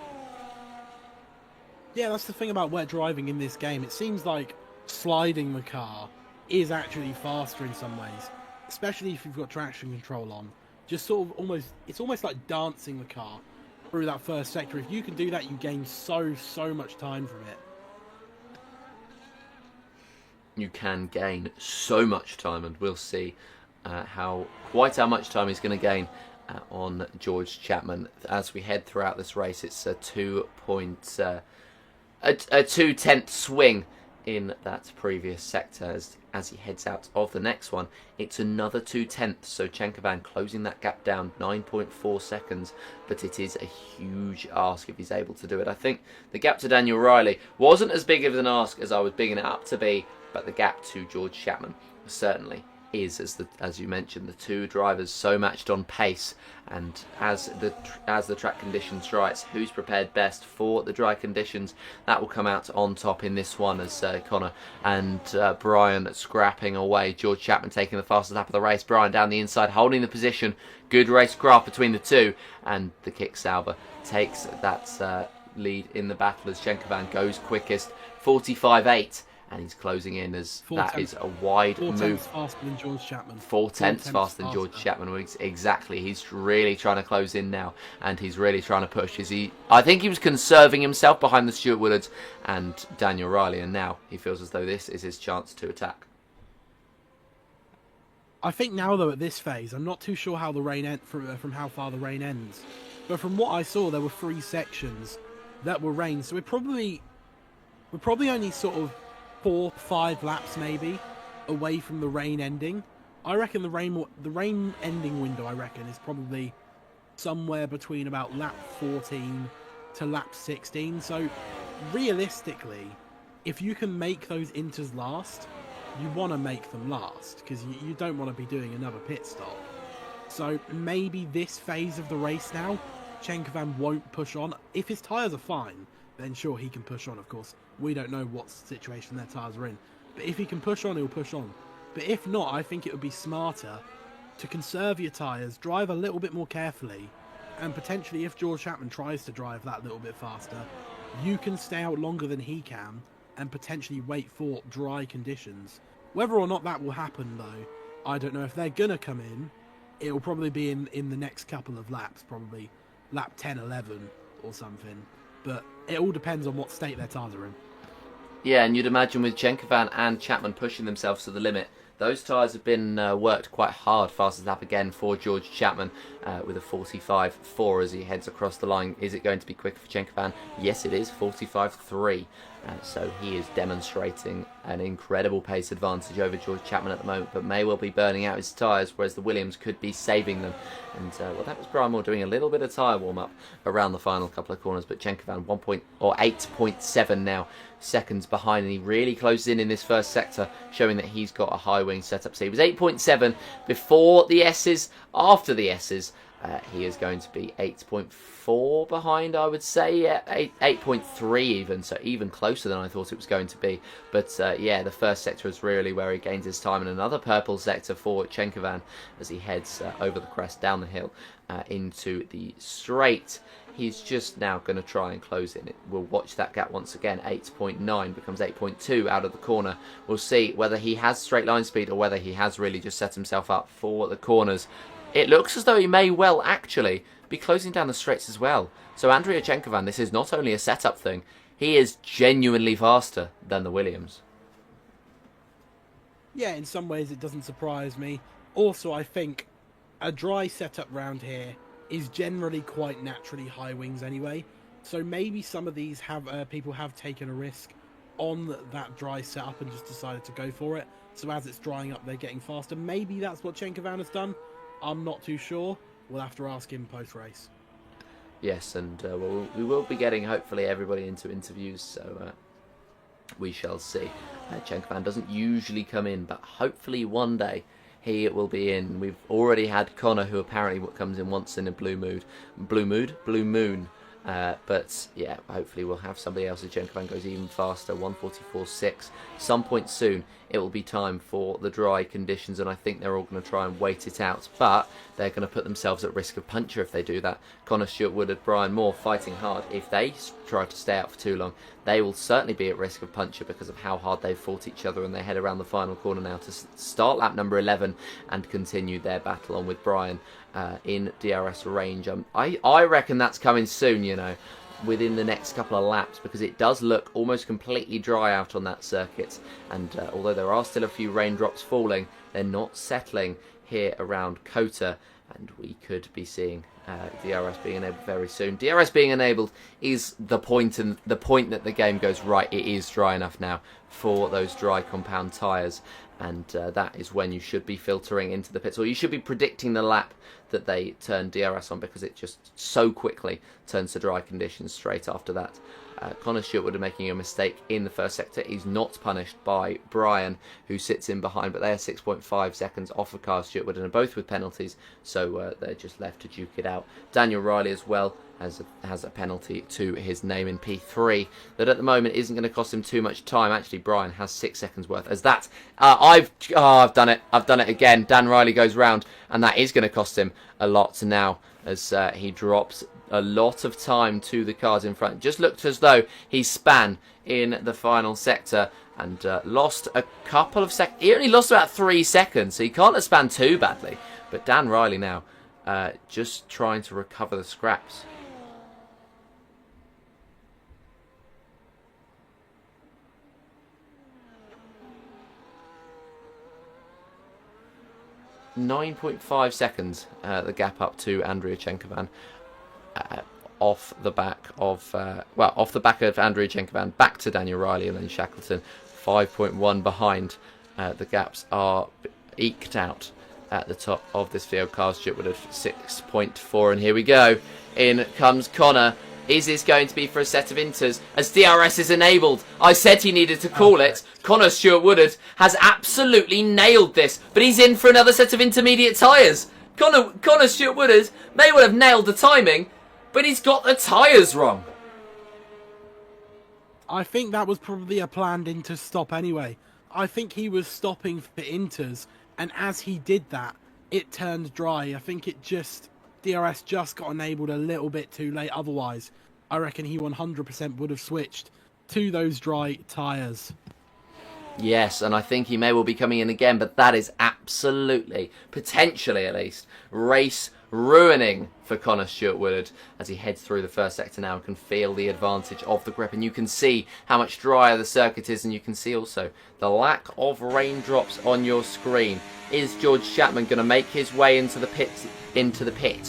Yeah, that's the thing about wet driving in this game. It seems like sliding the car is actually faster in some ways, especially if you've got traction control on. Just sort of it's almost like dancing the car through that first sector. If you can do that, you gain so much time from it. You can gain so much time, and we'll see quite how much time he's going to gain on George Chapman as we head throughout this race. It's a 2/10 swing in that previous sector as he heads out of the next one. It's another 2/10, so Chenkovan closing that gap down 9.4 seconds, but it is a huge ask if he's able to do it. I think the gap to Daniel Riley wasn't as big of an ask as I was bigging it up to be, but the gap to George Chapman certainly is, as you mentioned, the two drivers so matched on pace, and as the track conditions right, who's prepared best for the dry conditions, that will come out on top in this one as Connor and Brian scrapping away. George Chapman taking the fastest lap of the race, Brian down the inside holding the position. Good racecraft between the two, and the Kick Sauber takes that lead in the battle as Chenkovan goes quickest, 45.8. And he's closing in as that is a wide move. 4/10 faster than George Chapman. 4/10 faster than George Chapman. Exactly. He's really trying to close in now, and he's really trying to push. I think he was conserving himself behind the Stuart Willards and Daniel Riley, and now he feels as though this is his chance to attack. I think now, though, at this phase, I'm not too sure how the rain from how far the rain ends, but from what I saw, there were 3 sections that were rain, so we're probably only sort of 4-5 laps maybe away from the rain ending. I reckon the rain ending window, I reckon, is probably somewhere between about lap 14 to lap 16. So realistically, if you can make those inters last, you want to make them last, because you don't want to be doing another pit stop. So maybe this phase of the race now, Chenkovan won't push on. If his tyres are fine, then sure, he can push on, of course. We don't know what situation their tyres are in. But if he can push on, he'll push on. But if not, I think it would be smarter to conserve your tyres, drive a little bit more carefully, and potentially if George Chapman tries to drive that little bit faster, you can stay out longer than he can and potentially wait for dry conditions. Whether or not that will happen, though, I don't know. If they're going to come in, it will probably be in the next couple of laps, probably lap 10, 11 or something. But it all depends on what state their tyres are in. Yeah, and you'd imagine with Chenkovan and Chapman pushing themselves to the limit, those tyres have been worked quite hard. Fastest lap again for George Chapman with a 45.4 as he heads across the line. Is it going to be quicker for Chenkovan? Yes, it is, 45.3. So he is demonstrating an incredible pace advantage over George Chapman at the moment, but may well be burning out his tyres, whereas the Williams could be saving them. And well, that was Brian Moore doing a little bit of tyre warm-up around the final couple of corners, but Chenkovan 8.7 now seconds behind, and he really closes in this first sector, showing that he's got a high wing setup. So he was 8.7 before the S's. After the S's, he is going to be 8.4 behind, I would say. Yeah, 8.3 even, so even closer than I thought it was going to be. But yeah, the first sector is really where he gains his time, and another purple sector for Chenkovan as he heads over the crest, down the hill, into the straight. He's just now going to try and close in. We'll watch that gap once again. 8.9 becomes 8.2 out of the corner. We'll see whether he has straight line speed or whether he has really just set himself up for the corners. It looks as though he may well actually be closing down the straights as well. So Andrea Chenkovan, this is not only a setup thing, he is genuinely faster than the Williams. Yeah, in some ways it doesn't surprise me. Also, I think a dry setup round here is generally quite naturally high wings anyway. So maybe some of these people have taken a risk on that dry setup and just decided to go for it. So as it's drying up, they're getting faster. Maybe that's what Chenkovan has done. I'm not too sure. We'll have to ask him post-race. Yes, and we will be getting hopefully everybody into interviews, so we shall see. Chenkovan doesn't usually come in, but hopefully one day he will be in. We've already had Connor, who apparently comes in once in a blue moon. But yeah, hopefully we'll have somebody else. As Chenkovan goes even faster, 1:44.6. Some point soon it will be time for the dry conditions, and I think they're all going to try and wait it out, but they're going to put themselves at risk of puncture if they do that. Connor, Stuart Woodard, Brian Moore fighting hard. If they try to stay out for too long, they will certainly be at risk of puncture because of how hard they've fought each other, and they head around the final corner now to start lap number 11 and continue their battle on with Brian in DRS range. I reckon that's coming soon, you know, within the next couple of laps, because it does look almost completely dry out on that circuit, and although there are still a few raindrops falling, they're not settling here around Kota, and we could be seeing DRS being enabled very soon. DRS being enabled is the point, and the point that the game goes, right, it is dry enough now for those dry compound tyres, and that is when you should be filtering into the pits, or you should be predicting the lap that they turn DRS on, because it just so quickly turns to dry conditions straight after that. Connor Stewart would have making a mistake in the first sector. He's not punished by Brian, who sits in behind, but they're 6.5 seconds off of Carl Stewart and are both with penalties, so they're just left to duke it out. Daniel Riley as well has a penalty to his name in P3 that at the moment isn't going to cost him too much time. Actually, Brian has 6 seconds worth. As that, I've done it again. Dan Riley goes round, and that is going to cost him a lot now, as he drops a lot of time to the cars in front. Just looked as though he span in the final sector and lost a couple of seconds. He only lost about 3 seconds, so he can't have spanned too badly. But Dan Riley now just trying to recover the scraps. .5 seconds, the gap up to Andrea Chenkovan. Off the back of Andrea Chenkovan, back to Daniel Riley and then Shackleton. 5.1 behind. The gaps are eked out at the top of this field. Carl Stewart would have 6.4, and here we go. In comes Connor. Is this going to be for a set of inters as DRS is enabled? I said he needed to call it. Connor Stewart Woodard has absolutely nailed this, but he's in for another set of intermediate tyres. Connor Stewart Woodard may well have nailed the timing, but he's got the tyres wrong. I think that was probably a planned inter stop anyway. I think he was stopping for inters, and as he did that, it turned dry. I think DRS just got enabled a little bit too late. Otherwise, I reckon he 100% would have switched to those dry tyres. Yes, and I think he may well be coming in again, but that is absolutely, potentially at least, race ruining for Connor Stewart Woodard as he heads through the first sector now and can feel the advantage of the grip, and you can see how much drier the circuit is, and you can see also the lack of raindrops on your screen. Is George Chapman going to make his way into the pit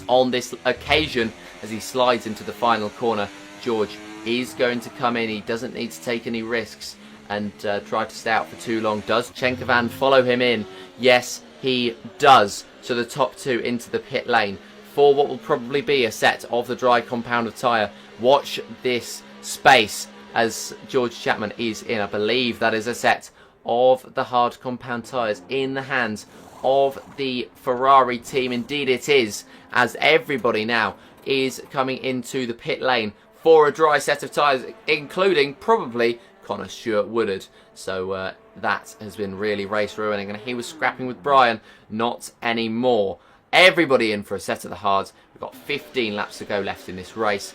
on this occasion as he slides into the final corner? George is going to come in. He doesn't need to take any risks and try to stay out for too long. Does Chenkovan follow him in? Yes, he does. To the top two into the pit lane for what will probably be a set of the dry compound of tyre. Watch this space as George Chapman is in. I believe that is a set of the hard compound tyres in the hands of the Ferrari team. Indeed it is, as everybody now is coming into the pit lane for a dry set of tyres, including probably Connor Stewart Woodard. So that has been really race ruining, and he was scrapping with Brian. Not anymore. Everybody in for a set of the hards. We've got 15 laps to go left in this race.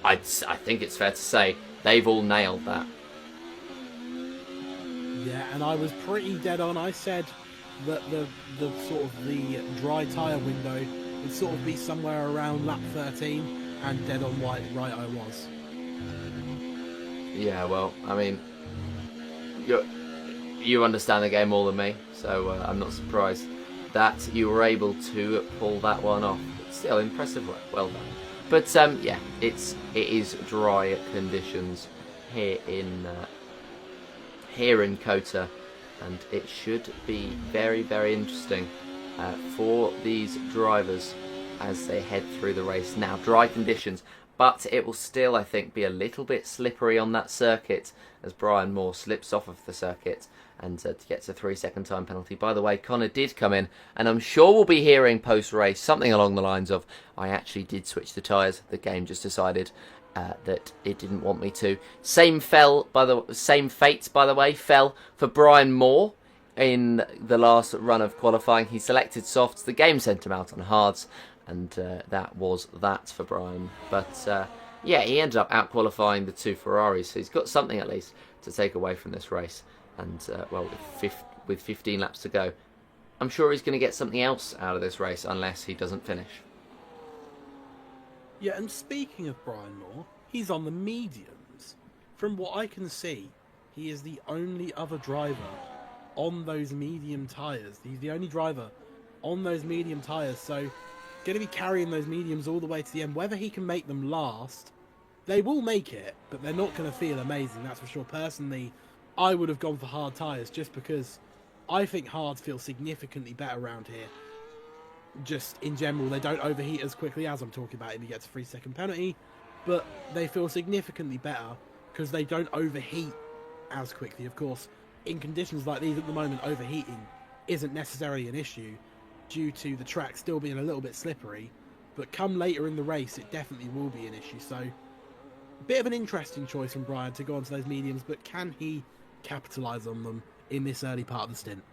I think it's fair to say they've all nailed that. Yeah, and I was pretty dead on. I said that the sort of the dry tyre window would sort of be somewhere around lap 13, and dead on right I was. Yeah, well, I mean, you understand the game more than me, so I'm not surprised that you were able to pull that one off. It's still impressive work, well done. But yeah, it is dry conditions here in Kota, and it should be very, very interesting for these drivers as they head through the race. Now, dry conditions, but it will still, I think, be a little bit slippery on that circuit as Brian Moore slips off of the circuit and gets a 3-second time penalty. By the way, Connor did come in, and I'm sure we'll be hearing post-race something along the lines of, I actually did switch the tyres, the game just decided that it didn't want me to. Same fate, by the way, fell for Brian Moore in the last run of qualifying. He selected softs, the game sent him out on hards, and that was that for Brian. But yeah, he ended up out-qualifying the 2 Ferraris, so he's got something at least to take away from this race. And, well, with 15 laps to go, I'm sure he's going to get something else out of this race unless he doesn't finish. Yeah, and speaking of Brian Moore, he's on the mediums. From what I can see, he is the only other driver on those medium tyres. He's the only driver on those medium tyres, so going to be carrying those mediums all the way to the end. Whether he can make them last, they will make it, but they're not going to feel amazing, that's for sure. Personally, I would have gone for hard tyres just because I think hards feel significantly better around here. Just in general, they don't overheat as quickly as I'm talking about if he gets a 3-second penalty, but they feel significantly better because they don't overheat as quickly. Of course, in conditions like these at the moment, overheating isn't necessarily an issue due to the track still being a little bit slippery, but come later in the race, it definitely will be an issue. So, a bit of an interesting choice from Brian to go onto those mediums, but can he capitalise on them in this early part of the stint?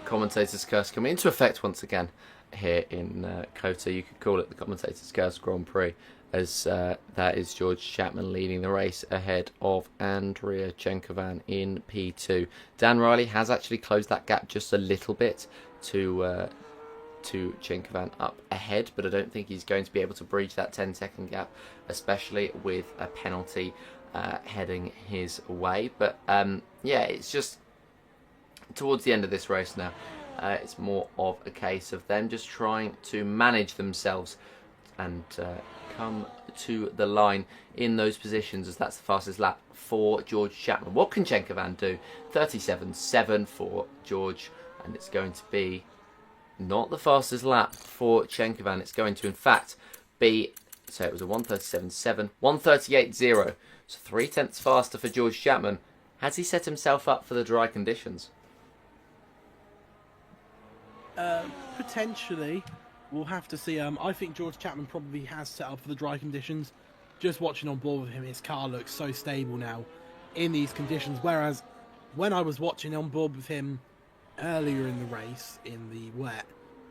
Commentator's curse coming into effect once again here in COTA. You could call it the commentator's curse Grand Prix, as that is George Chapman leading the race ahead of Andrea Chenkovan in P2. Dan Riley has actually closed that gap just a little bit to Chenkovan up ahead, but I don't think he's going to be able to breach that 10-second gap, especially with a penalty heading his way. But yeah, it's just towards the end of this race now. It's more of a case of them just trying to manage themselves and come to the line in those positions, as that's the fastest lap for George Chapman. What can Chenkovan do? 37.7 for George, and it's going to be not the fastest lap for Chenkovan. It's going to, in fact, be, so it was a 137.7, 138.0, so 0.3 faster for George Chapman. Has he set himself up for the dry conditions? Potentially. We'll have to see. I think George Chapman probably has set up for the dry conditions. Just watching on board with him, his car looks so stable now in these conditions. Whereas when I was watching on board with him earlier in the race, in the wet,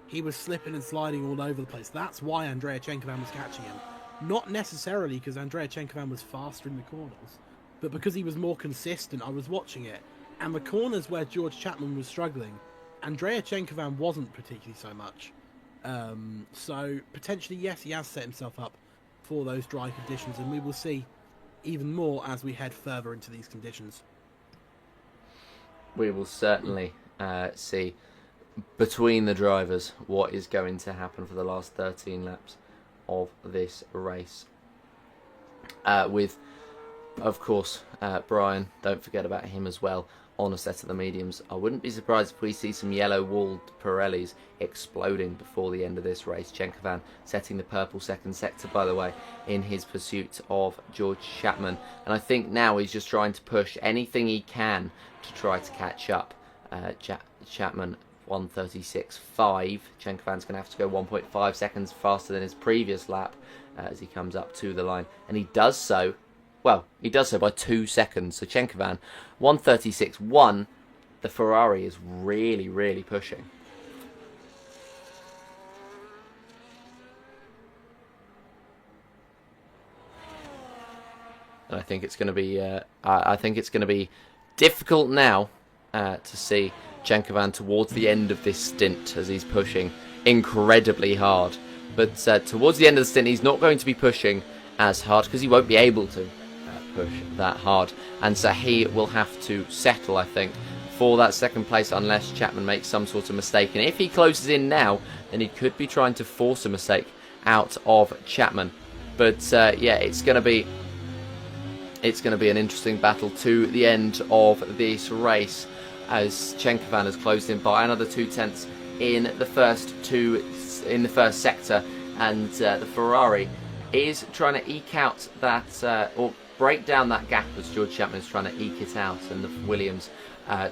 he was slipping and sliding all over the place. That's why Andrea Chenkovan was catching him. Not necessarily because Andrea Chenkovan was faster in the corners, but because he was more consistent. I was watching it, and the corners where George Chapman was struggling, Andrea Chenkovan wasn't particularly so much. So potentially, yes, he has set himself up for those dry conditions, and we will see even more as we head further into these conditions. We will certainly see between the drivers what is going to happen for the last 13 laps of this race. With, of course, Brian, don't forget about him as well, on a set of the mediums. I wouldn't be surprised if we see some yellow-walled Pirellis exploding before the end of this race. Chenkovan setting the purple second sector, by the way, in his pursuit of George Chapman. And I think now he's just trying to push anything he can to try to catch up. Chapman 136.5. Chenkovan's going to have to go 1.5 seconds faster than his previous lap as he comes up to the line. And he does so, well, he does so by 2 seconds. So Chenkovan 136.1. The Ferrari is really, really pushing. And I think it's going to be, difficult now to see Chenkovan towards the end of this stint as he's pushing incredibly hard. But towards the end of the stint, he's not going to be pushing as hard because he won't be able to push that hard. And so he will have to settle, I think, for that second place unless Chapman makes some sort of mistake. And if he closes in now, then he could be trying to force a mistake out of Chapman. But yeah, it's going to be an interesting battle to the end of this race as Chenkovan has closed in by another 0.2 in the first 2 in the first sector, and the Ferrari is trying to eke out that or break down that gap as George Chapman is trying to eke it out, and the Williams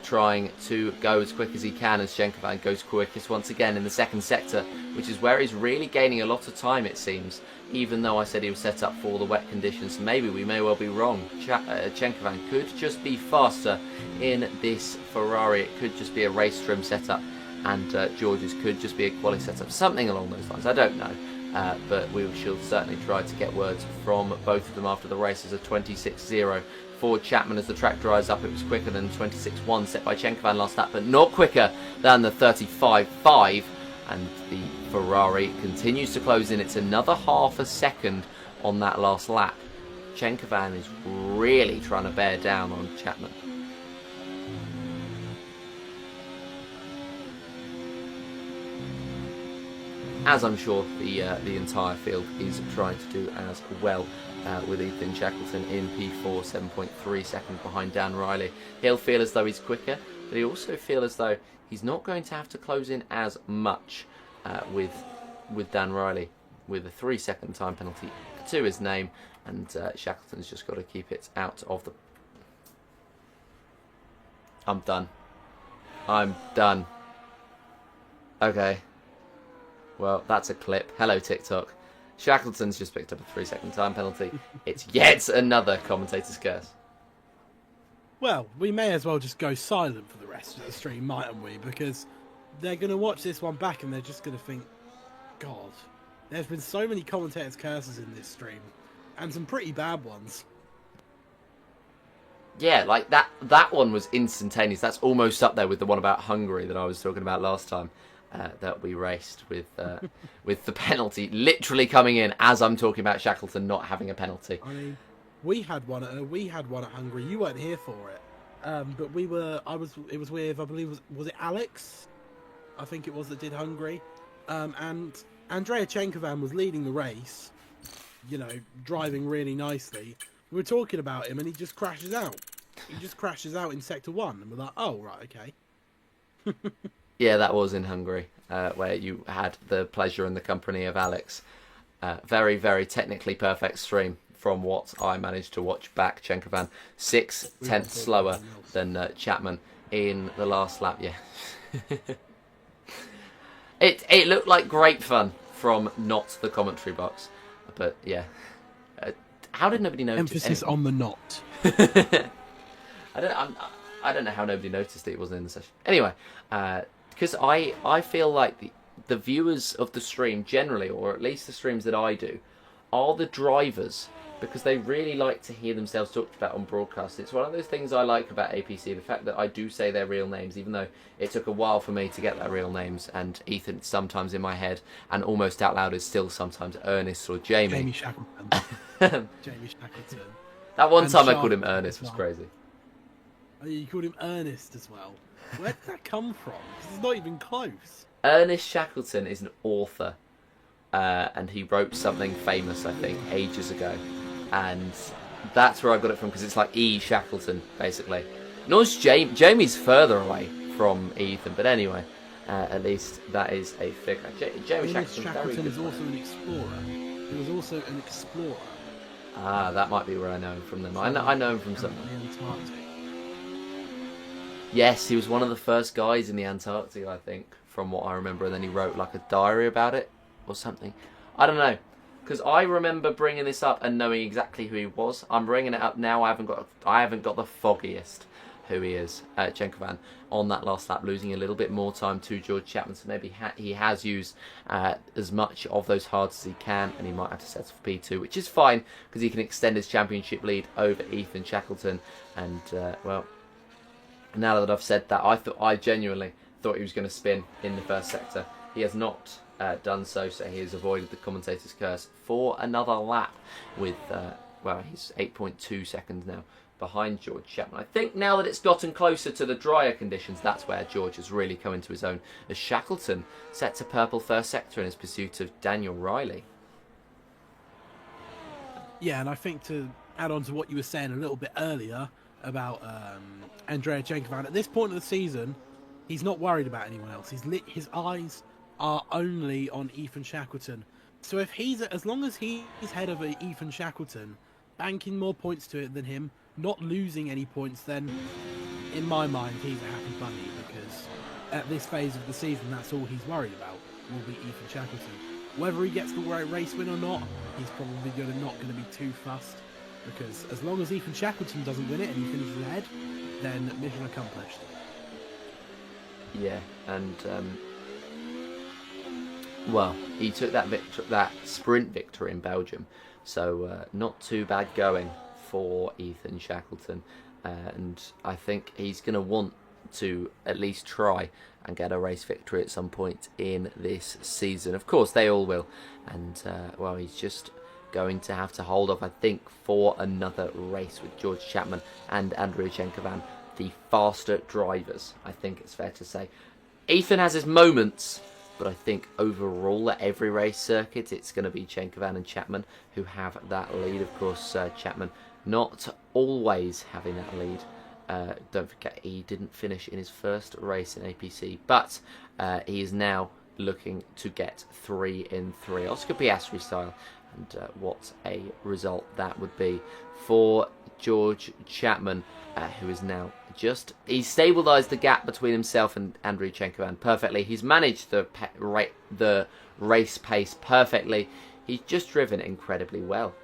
trying to go as quick as he can as Schenkervan goes quickest once again in the second sector, which is where he's really gaining a lot of time, it seems. Even though I said he was set up for the wet conditions, maybe we may well be wrong. Schenkervan could just be faster in this Ferrari. It could just be a race trim setup, and George's could just be a quali setup, something along those lines. I don't know. But we shall certainly try to get words from both of them after the race. As a 26-0 for Chapman as the track dries up. It was quicker than 26-1 set by Schenkervan last lap, but not quicker than the 35.5. And the Ferrari continues to close in. It's another half a second on that last lap. Schenkervan is really trying to bear down on Chapman. As I'm sure the entire field is trying to do as well, with Ethan Shackleton in P4, 7.3 seconds behind Dan Riley. He'll feel as though he's quicker, but he also feel as though he's not going to have to close in as much with Dan Riley, with a 3-second time penalty to his name, and Shackleton's just got to keep it out of the... I'm done. Okay. Well, that's a clip. Hello, TikTok. Shackleton's just picked up a 3-second time penalty. It's yet another commentator's curse. Well, we may as well just go silent for the rest of the stream, mightn't we? Because they're going to watch this one back and they're just going to think, God, there's been so many commentators' curses in this stream, and some pretty bad ones. Yeah, like that one was instantaneous. That's almost up there with the one about Hungary that I was talking about last time. That we raced with the penalty literally coming in as I'm talking about Shackleton not having a penalty. I mean, we had one at Hungary. You weren't here for it, but we were. It was with, I believe, was it Alex? I think it was that did Hungary, and Andrea Schenkervan was leading the race. You know, driving really nicely. We were talking about him, and he just crashes out. He just crashes out in sector 1, and we're like, oh right, okay. Yeah, that was in Hungary, where you had the pleasure and the company of Alex. Very, very technically perfect stream from what I managed to watch back. Schenkervan 6/10 slower than Chapman in the last lap. Yeah, it looked like great fun from not the commentary box, but yeah. How did nobody notice? Emphasis on the not. I don't know how nobody noticed it wasn't in the session. Anyway. Because I feel like the viewers of the stream generally, or at least the streams that I do, are the drivers, because they really like to hear themselves talked about on broadcast. It's one of those things I like about APC, the fact that I do say their real names, even though it took a while for me to get their real names, and Ethan sometimes in my head, and almost out loud is still sometimes Ernest or Jamie. Jamie Shackleton. Jamie Shackleton. That one And time I Sharp called him as Ernest was well. crazy. Oh, you called him Ernest as well. Where did that come from? 'Cause it's not even close. Ernest Shackleton is an author, and he wrote something famous, I think, ages ago, and that's where I got it from, because it's like E. Shackleton, basically. Notice Jamie's further away from Ethan, but anyway, at least that is a figure. Jamie Ernest Shackleton Shackleton is also an explorer. He was also an explorer. Ah, that might be where I know him from then. I know him from something. The Antarctic. Yes, he was one of the first guys in the Antarctic, I think, from what I remember, and then he wrote like a diary about it or something. I don't know, because I remember bringing this up and knowing exactly who he was. I'm bringing it up now. I haven't got the foggiest who he is. Schenkervan on that last lap, losing a little bit more time to George Chapman, so maybe he has used as much of those hards as he can, and he might have to settle for P2, which is fine because he can extend his championship lead over Ethan Shackleton. And well, now that I've said that, I genuinely thought he was going to spin in the first sector. He has not done so, so he has avoided the commentator's curse for another lap with, well, he's 8.2 seconds now behind George Chapman. I think now that it's gotten closer to the drier conditions, that's where George has really come into his own, as Shackleton set to purple first sector in his pursuit of Daniel Riley. Yeah, and I think to add on to what you were saying a little bit earlier about Andrea Schenkervan, at this point of the season, he's not worried about anyone else. His eyes are only on Ethan Shackleton. So if as long as he's ahead of Ethan Shackleton, banking more points to it than him, not losing any points, then in my mind he's a happy bunny, because at this phase of the season, that's all he's worried about will be Ethan Shackleton. Whether he gets the right race win or not, he's probably not going to be too fussed, because as long as Ethan Shackleton doesn't win it and he finishes ahead, then mission accomplished. Yeah, and well, he took that sprint victory in Belgium, so not too bad going for Ethan Shackleton, and I think he's going to want to at least try and get a race victory at some point in this season. Of course, they all will, and well, he's just going to have to hold off, I think, for another race with George Chapman and Andrea Chenkovan, the faster drivers, I think it's fair to say. Ethan has his moments, but I think overall at every race circuit it's going to be Chenkovan and Chapman who have that lead. Of course, Chapman not always having that lead. Don't forget, he didn't finish in his first race in APC, but he is now looking to get 3 in 3, Oscar Piastri style, and what a result that would be for George Chapman, who is now he's stabilised the gap between himself and Andrei Chenkovan perfectly. He's managed the race pace perfectly. He's just driven incredibly well.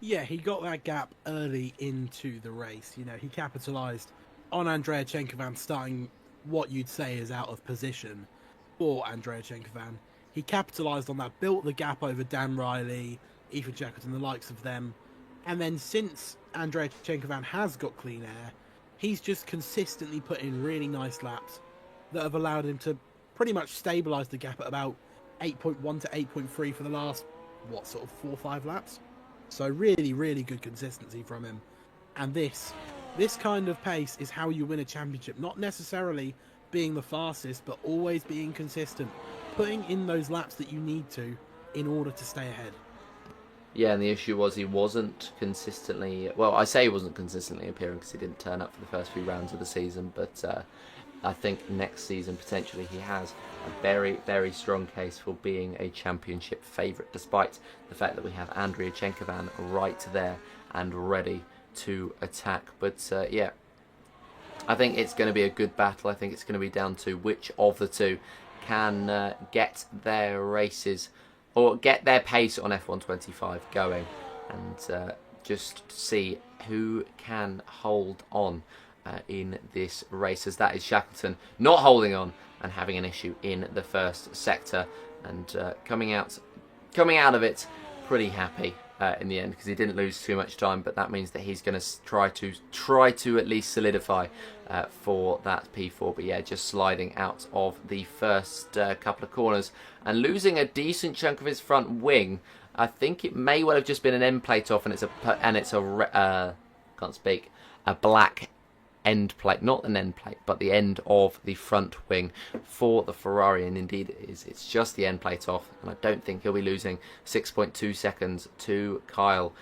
Yeah, he got that gap early into the race. You know, he capitalised on Andrea Chenkovan starting what you'd say is out of position for Andrea Chenkovan. He capitalised on that, built the gap over Dan Riley, Ethan Shackleton, the likes of them. And then since Andrea Chenkovan has got clean air, he's just consistently put in really nice laps that have allowed him to pretty much stabilise the gap at about 8.1 to 8.3 for the last, sort of 4 or 5 laps. So really, really good consistency from him. And this kind of pace is how you win a championship. Not necessarily being the fastest, but always being consistent. Putting in those laps that you need to in order to stay ahead. Yeah, and the issue was he wasn't consistently... Well, I say he wasn't consistently appearing because he didn't turn up for the first few rounds of the season, but I think next season, potentially, he has a very, very strong case for being a championship favourite, despite the fact that we have Andrea Chenkovan right there and ready to attack. But, yeah, I think it's going to be a good battle. I think it's going to be down to which of the two can get their races or get their pace on F125 going, and just see who can hold on in this race, as that is Shackleton not holding on and having an issue in the first sector, and coming out of it pretty happy in the end, because he didn't lose too much time. But that means that he's going to try to at least solidify for that P4. But yeah, just sliding out of the first couple of corners and losing a decent chunk of his front wing. I think it may well have just been an end plate off, and it's a black end plate, not an end plate, but the end of the front wing for the Ferrari, and indeed it is. It's just the end plate off, and I don't think he'll be losing 6.2 seconds to Kyle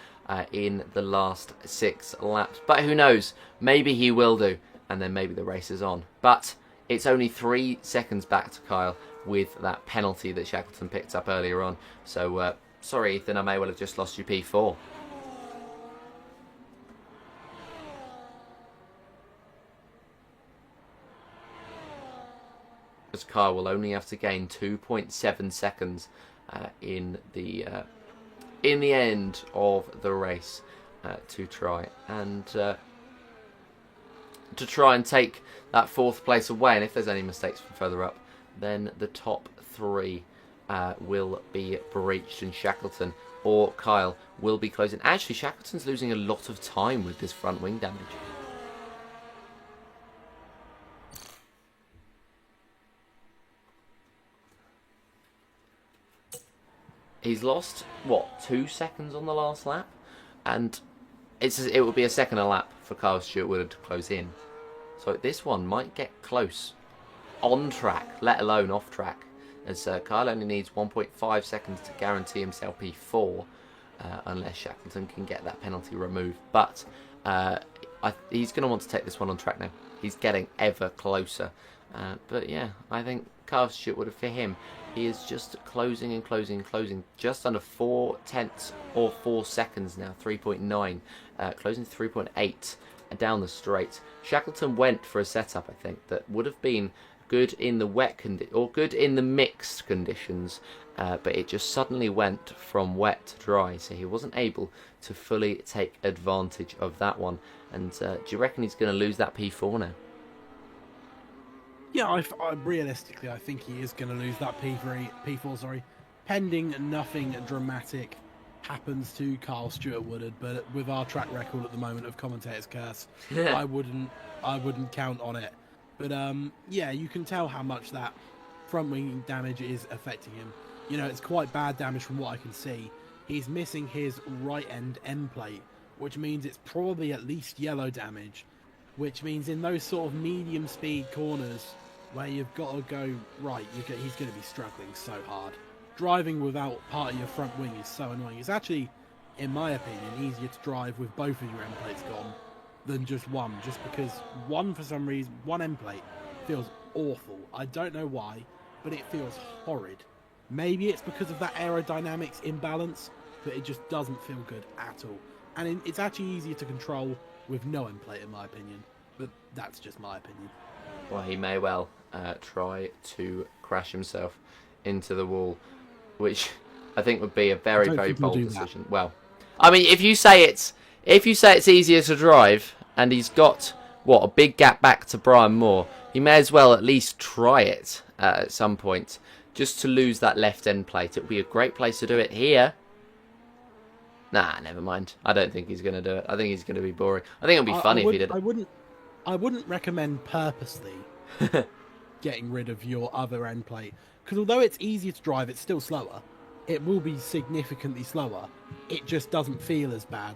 in the last 6 laps. But who knows? Maybe he will do, and then maybe the race is on. But it's only 3 seconds back to Kyle with that penalty that Shackleton picked up earlier on. So, sorry Ethan, I may well have just lost you P4. As Kyle will only have to gain 2.7 seconds in the end of the race to try and take that 4th place away. And if there's any mistakes from further up, then the top 3 will be breached, and Shackleton or Kyle will be closing. Actually, Shackleton's losing a lot of time with this front wing damage. He's lost, 2 seconds on the last lap? And it would be a second a lap for Kyle Stewart to close in. So this one might get close on track, let alone off track, as Kyle only needs 1.5 seconds to guarantee himself P4, unless Shackleton can get that penalty removed. But he's going to want to take this one on track now. He's getting ever closer But yeah, I think Kyle Stewart, for him, he is just closing and closing and closing. Just under 4/10 or 4 seconds now, 3.9. Closing 3.8 down the straight. Shackleton went for a setup, I think, that would have been good in the or good in the mixed conditions, but it just suddenly went from wet to dry, so he wasn't able to fully take advantage of that one. And do you reckon he's going to lose that P4 now? Yeah, realistically, I think he is going to lose that P4, sorry, pending nothing dramatic happens to Kyle Stewart Woodard. But with our track record at the moment of commentator's curse, I wouldn't count on it. But yeah, you can tell how much that front wing damage is affecting him. You know, it's quite bad damage from what I can see. He's missing his right end plate, which means it's probably at least yellow damage, which means in those sort of medium speed corners where you've got to go right, he's going to be struggling so hard. Driving without part of your front wing is so annoying. It's actually, in my opinion, easier to drive with both of your end plates gone than just one, just because for some reason, one end plate feels awful. I don't know why, but it feels horrid. Maybe it's because of that aerodynamics imbalance, but it just doesn't feel good at all. And it's actually easier to control with no end plate, in my opinion. But that's just my opinion. Well, he may well try to crash himself into the wall, which I think would be a very, very bold decision. Well, I mean, if you say it's easier to drive, and he's got a big gap back to Brian Moore, he may as well at least try it at some point, just to lose that left end plate. It would be a great place to do it here. Nah, never mind. I don't think he's going to do it. I think he's going to be boring. I think it would be funny if he did it. I wouldn't recommend purposely getting rid of your other end plate, because although it's easier to drive, it's still slower. It will be significantly slower. It just doesn't feel as bad.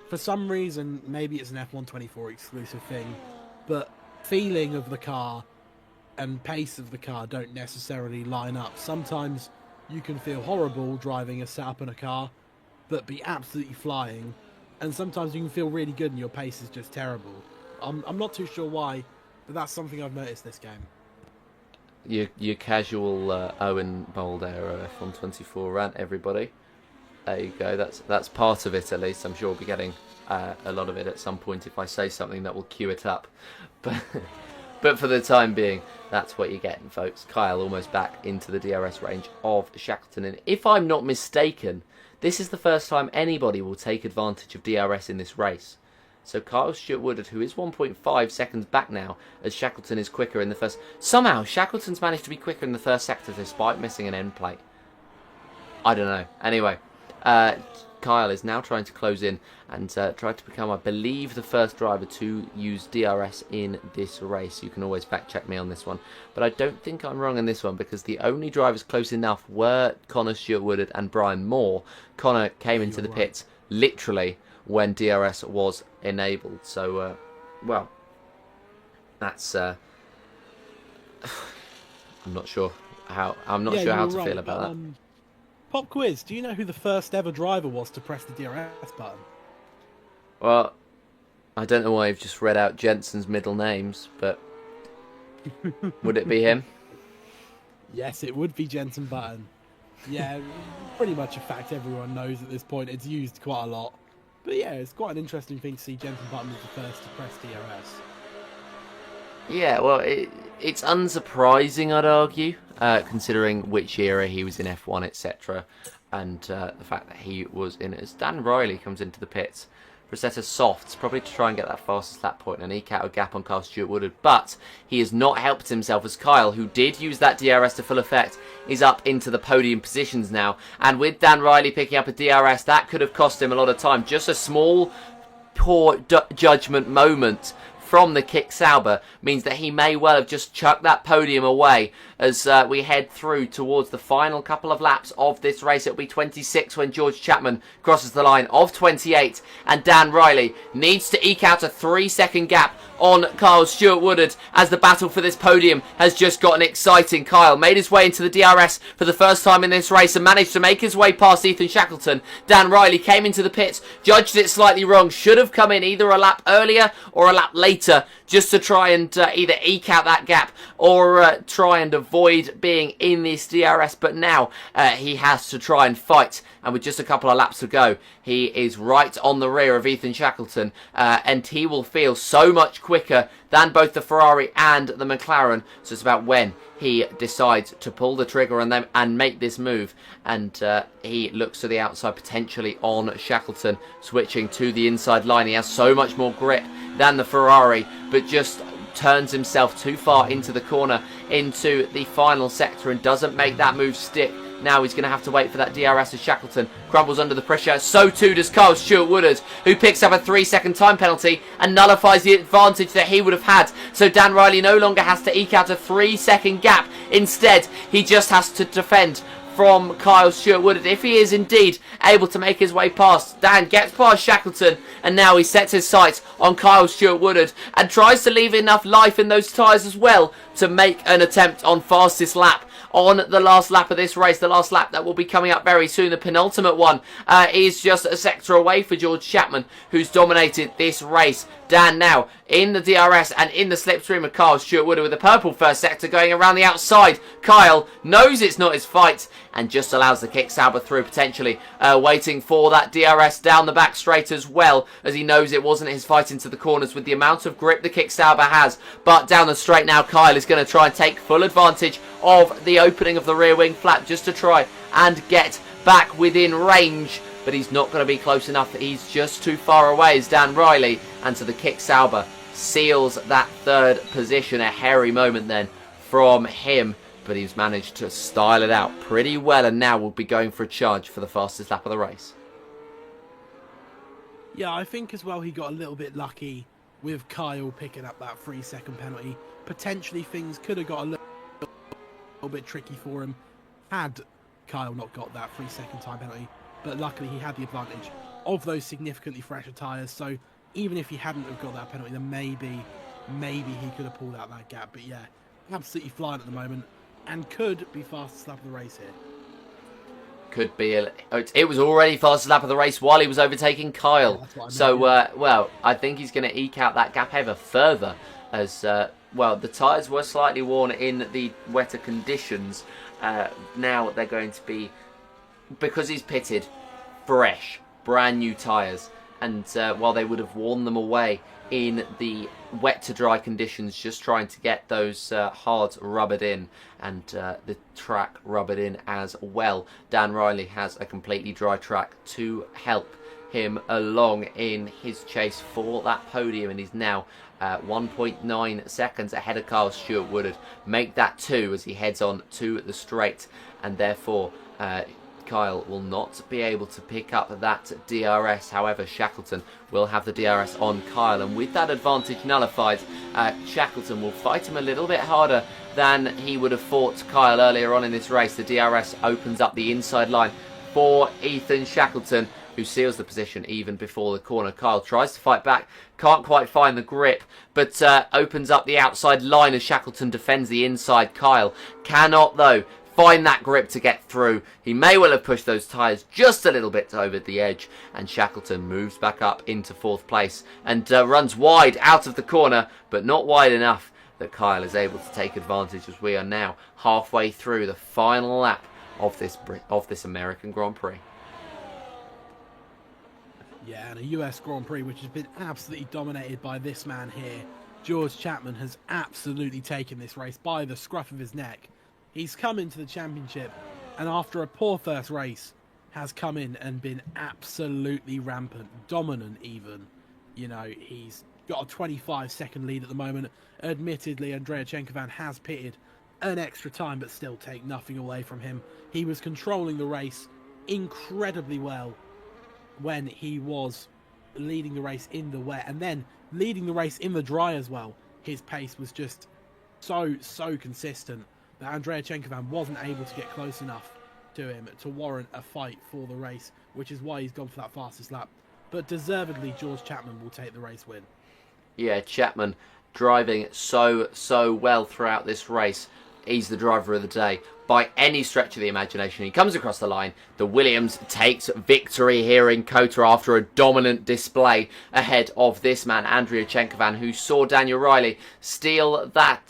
For some reason, maybe it's an F124 exclusive thing, but feeling of the car and pace of the car don't necessarily line up. Sometimes you can feel horrible driving a setup in a car, but be absolutely flying, and sometimes you can feel really good and your pace is just terrible. I'm not too sure why, but that's something I've noticed this game. Your casual Owen Boldero F124 rant, everybody. There you go. That's part of it, at least. I'm sure we'll be getting a lot of it at some point if I say something that will cue it up. But for the time being, that's what you're getting, folks. Kyle almost back into the DRS range of Shackleton, and if I'm not mistaken, this is the first time anybody will take advantage of DRS in this race. So Kyle Stewart Woodard, who is 1.5 seconds back now, as Shackleton is quicker in the first. Somehow Shackleton's managed to be quicker in the first sector despite missing an end plate. I don't know. Anyway, Kyle is now trying to close in and try to become, I believe, the first driver to use DRS in this race. You can always fact check me on this one, but I don't think I'm wrong in this one, because the only drivers close enough were Connor Stewart Woodard and Brian Moore. Connor came into the pits literally when DRS was enabled. So, well, that's I'm not sure how to feel about that. Pop quiz: do you know who the first ever driver was to press the DRS button? Well, I don't know why you've just read out Jensen's middle names, but would it be him? Yes, it would be Jensen Button. Yeah, pretty much a fact everyone knows at this point. It's used quite a lot. But yeah, it's quite an interesting thing to see Jensen Button as the first to press DRS. Yeah, well, it's unsurprising, I'd argue, considering which era he was in F1, etc., and the fact that he was in it. As Dan Riley comes into the pits for a set of softs, probably to try and get that fastest lap point and eke out a gap on Kyle Stewart Woodard, but he has not helped himself, as Kyle, who did use that DRS to full effect, is up into the podium positions now, and with Dan Riley picking up a DRS, that could have cost him a lot of time. Just a small, poor judgment moment from the Kick Sauber means that he may well have just chucked that podium away as we head through towards the final couple of laps of this race. It'll be 26 when George Chapman crosses the line of 28, and Dan Riley needs to eke out a 3-second gap on Kyle Stewart Woodard as the battle for this podium has just gotten exciting. Kyle made his way into the DRS for the first time in this race and managed to make his way past Ethan Shackleton. Dan Riley came into the pits, judged it slightly wrong, should have come in either a lap earlier or a lap later later just to try and either eke out that gap or try and avoid being in this DRS. But now he has to try and fight. And with just a couple of laps to go, he is right on the rear of Ethan Shackleton. And he will feel so much quicker than both the Ferrari and the McLaren. So it's about when he decides to pull the trigger on them and make this move. And he looks to the outside, potentially on Shackleton, switching to the inside line. He has so much more grip than the Ferrari, but just turns himself too far into the corner, into the final sector, and doesn't make that move stick. Now he's going to have to wait for that DRS as Shackleton crumbles under the pressure. So too does Kyle Stewart-Woodard, who picks up a 3-second time penalty and nullifies the advantage that he would have had. So Dan Riley no longer has to eke out a 3-second gap. Instead, he just has to defend from Kyle Stewart-Woodard. If he is indeed able to make his way past, Dan gets past Shackleton, and now he sets his sights on Kyle Stewart-Woodard and tries to leave enough life in those tyres as well to make an attempt on fastest lap on the last lap of this race. The last lap that will be coming up very soon, the penultimate one, is just a sector away for George Chapman, who's dominated this race. Dan now in the DRS and in the slipstream of Kyle Stewart-Woodard with the purple first sector going around the outside. Kyle knows it's not his fight and just allows the kick Sauber through, potentially waiting for that DRS down the back straight as well, as he knows it wasn't his fight into the corners with the amount of grip the kick Sauber has. But down the straight now, Kyle is going to try and take full advantage of the opening of the rear wing flap just to try and get back within range. But he's not going to be close enough. He's just too far away as Dan Riley. And so the kick Sauber seals that third position. A hairy moment then from him. But he's managed to style it out pretty well. And now we'll be going for a charge for the fastest lap of the race. Yeah, I think as well he got a little bit lucky with Kyle picking up that 3-second penalty. Potentially things could have got a little bit tricky for him had Kyle not got that 3-second time penalty. But luckily he had the advantage of those significantly fresher tyres. So even if he hadn't have got that penalty, then maybe he could have pulled out that gap. But yeah, absolutely flying at the moment and could be fastest lap of the race here. Could be. It was already fastest lap of the race while he was overtaking Kyle. Yeah, so, well, I think he's going to eke out that gap ever further as, well, the tyres were slightly worn in the wetter conditions. Now they're going to be, because he's pitted, fresh, brand new tyres. And while they would have worn them away in the wet to dry conditions, just trying to get those hards rubbered in and the track rubbered in as well, Dan Riley has a completely dry track to help him along in his chase for that podium, and he's now 1.9 seconds ahead of Kyle Stewart-Woodard. Make that 2 as he heads on to the straight, and therefore Kyle will not be able to pick up that DRS. However, Shackleton will have the DRS on Kyle, and with that advantage nullified, Shackleton will fight him a little bit harder than he would have fought Kyle earlier on in this race. The DRS opens up the inside line for Ethan Shackleton, who seals the position even before the corner. Kyle tries to fight back, can't quite find the grip, but opens up the outside line as Shackleton defends the inside. Kyle cannot, though, find that grip to get through. He may well have pushed those tyres just a little bit over the edge, and Shackleton moves back up into 4th place and runs wide out of the corner, but not wide enough that Kyle is able to take advantage, as we are now halfway through the final lap of this American Grand Prix. Yeah, and a US Grand Prix which has been absolutely dominated by this man here. George Chapman has absolutely taken this race by the scruff of his neck. He's come into the championship and after a poor first race has come in and been absolutely rampant, dominant even. You know, he's got a 25-second lead at the moment. Admittedly, Andrea Chenkovan has pitted an extra time, but still take nothing away from him. He was controlling the race incredibly well when he was leading the race in the wet and then leading the race in the dry as well. His pace was just so consistent that Andrea Chenkovan wasn't able to get close enough to him to warrant a fight for the race, which is why he's gone for that fastest lap. But deservedly, George Chapman will take the race win. Yeah, Chapman driving so well throughout this race. He's the driver of the day by any stretch of the imagination. He comes across the line. The Williams takes victory here in COTA after a dominant display ahead of this man, Andrea Chenkovan, who saw Daniel Riley steal that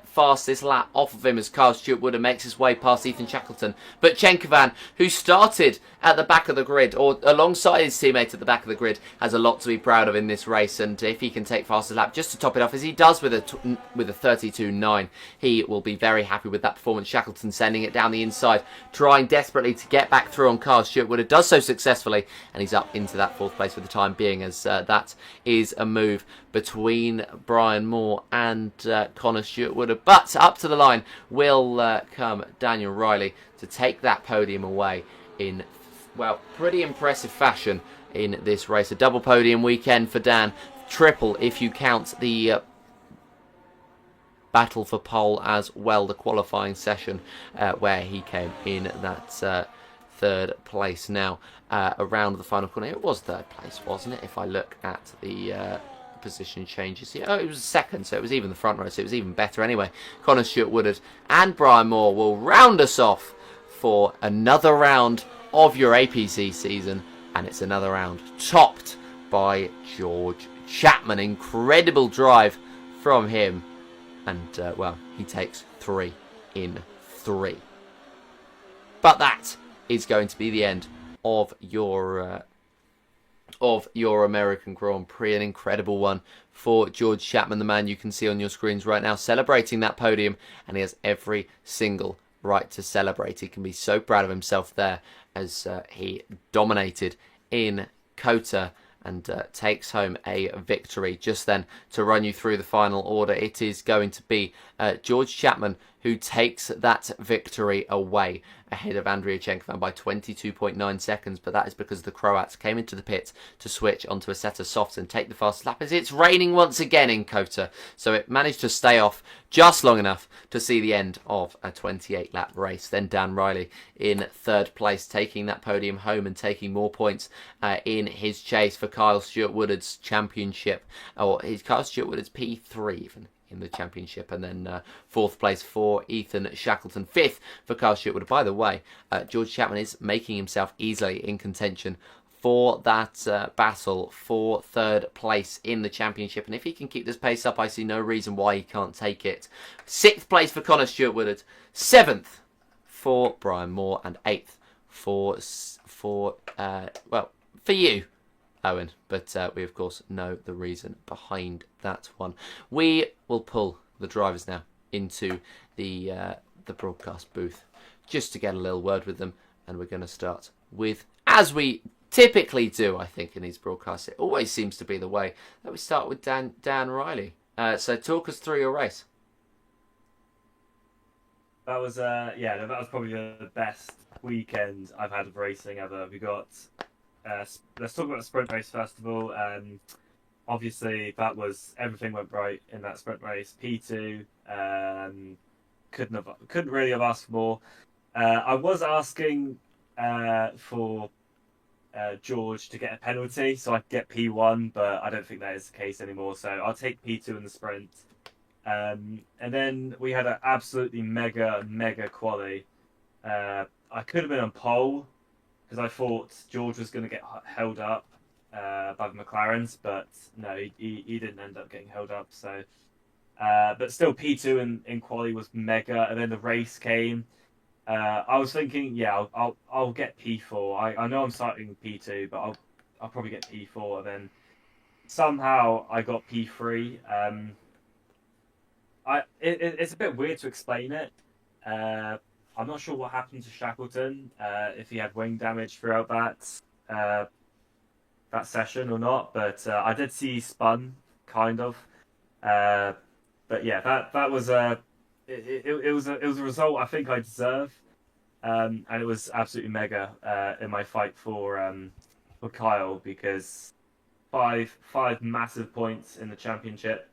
fastest lap off of him as Kyle Stewart-Wood makes his way past Ethan Shackleton. But Chenkovan, who started at the back of the grid, or alongside his teammate at the back of the grid, has a lot to be proud of in this race. And if he can take fastest lap, just to top it off, as he does with a 32.9, he will be very happy with that performance. Shackleton sending it down the inside, trying desperately to get back through on Kyle Stewart-Wood. Does so successfully, and he's up into that 4th place for the time being, as that is a move between Brian Moore and Connor Stewart-Wood. But up to the line will come Daniel Riley to take that podium away in, well, pretty impressive fashion in this race. A double podium weekend for Dan. Triple if you count the battle for pole as well, the qualifying session where he came in that 3rd place. Now, around the final corner, it was 3rd place, wasn't it? If I look at the position changes here. Oh, it was 2nd, so it was even the front row, so it was even better anyway. Connor Stewart-Wood and Brian Moore will round us off for another round of your APC season, and it's another round topped by George Chapman. Incredible drive from him, and well, he takes 3 in 3. But that is going to be the end of your American Grand Prix. An incredible one for George Chapman, the man you can see on your screens right now, celebrating that podium, and he has every single right to celebrate. He can be so proud of himself there as he dominated in COTA and takes home a victory. Just then, to run you through the final order, it is going to be George Chapman who takes that victory away ahead of Andrea Chenkovan by 22.9 seconds, but that is because the Croats came into the pit to switch onto a set of softs and take the fastest lap, as it's raining once again in COTA, so it managed to stay off just long enough to see the end of a 28-lap race. Then Dan Riley in 3rd place, taking that podium home and taking more points in his chase for Kyle Stewart-Wood's championship, or his Kyle Stewart-Wood's P3 even in the championship. And then 4th place for Ethan Shackleton, 5th for Kyle Stewart-Wood. By the way, George Chapman is making himself easily in contention for that battle for 3rd place in the championship, and if he can keep this pace up, I see no reason why he can't take it. 6th place for Connor Stewart-Wood, 7th for Brian Moore, and 8th for you, Owen, but we of course know the reason behind that one. We will pull the drivers now into the broadcast booth just to get a little word with them, and we're going to start with, as we typically do, I think, in these broadcasts, it always seems to be the way that we start with Dan Riley. So talk us through your race. That was that was probably the best weekend I've had of racing ever. We got let's talk about the sprint race first of all. Obviously, everything went right in that sprint race. P2, couldn't really have asked for more. I was asking for George to get a penalty so I could get P1, but I don't think that is the case anymore. So I'll take P2 in the sprint. And then we had an absolutely mega quali. I could have been on pole because I thought George was going to get held up by the McLarens, but no, he didn't end up getting held up. So, but still, P2 in quali was mega, and then the race came. I was thinking, yeah, I'll get P4. I know I'm starting P2, but I'll probably get P4. And then somehow I got P3. It's a bit weird to explain it. I'm not sure what happened to Shackleton, if he had wing damage throughout that session or not. But I did see he spun, kind of. But yeah, that was it was a result I think I deserve, and it was absolutely mega in my fight for Kyle, because five massive points in the championship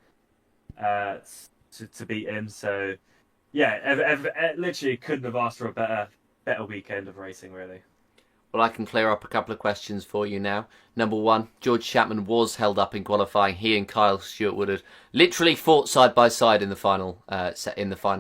to beat him. So yeah, literally couldn't have asked for a better weekend of racing, really. Well, I can clear up a couple of questions for you now. Number one, George Chapman was held up in qualifying. He and Kyle Stewart would have literally fought side by side in the final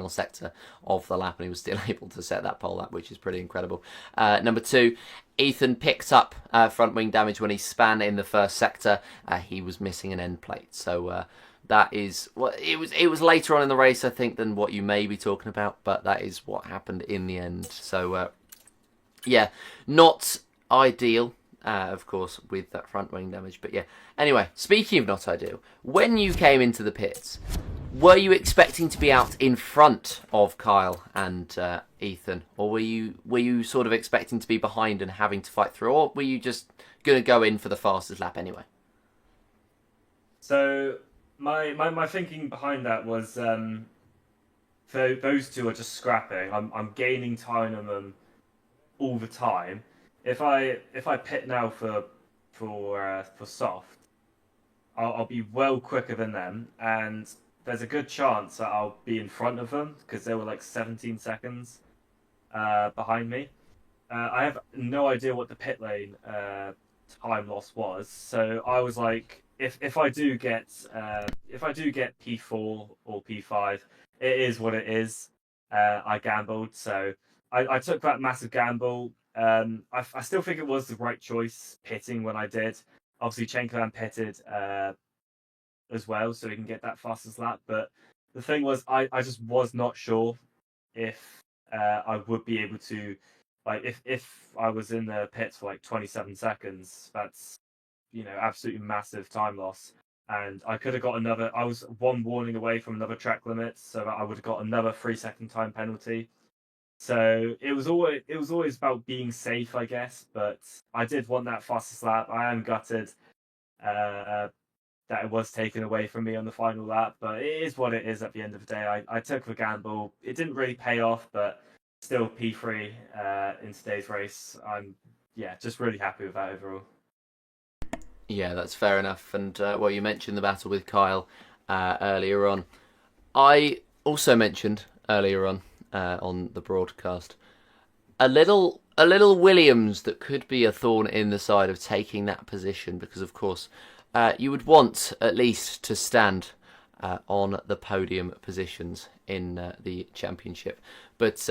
sector of the lap, and he was still able to set that pole lap, which is pretty incredible. Number two, Ethan picked up front wing damage when he span in the first sector. He was missing an end plate, so that is what it was. It was later on in the race, I think, than what you may be talking about, but that is what happened in the end. So yeah, not ideal, of course, with that front wing damage. But yeah, anyway, speaking of not ideal, when you came into the pits, were you expecting to be out in front of Kyle and Ethan, or were you sort of expecting to be behind and having to fight through, or were you just going to go in for the fastest lap anyway? So my thinking behind that was those two are just scrapping. I'm gaining time on them all the time. If I pit now for soft, I'll be well quicker than them, and there's a good chance that I'll be in front of them because they were like 17 seconds behind me. I have no idea what the pit lane time loss was, so I was like, if I do get P4 or P5, it is what it is. I gambled, so I took that massive gamble. I still think it was the right choice pitting when I did. Obviously, Chenkolan pitted as well, so he can get that fastest lap. But the thing was, I just was not sure if I would be able to, like, if I was in the pits for like 27 seconds, that's, absolutely massive time loss. And I could have got another. I was one warning away from another track limit, so that I would have got another 3-second time penalty. So it was always about being safe, I guess. But I did want that fastest lap. I am gutted that it was taken away from me on the final lap, but it is what it is at the end of the day. I took the gamble. It didn't really pay off, but still P3 in today's race. I'm just really happy with that overall. Yeah, that's fair enough. And well, you mentioned the battle with Kyle earlier on. I also mentioned earlier on the broadcast a little Williams that could be a thorn in the side of taking that position, because of course you would want at least to stand on the podium positions in the championship. But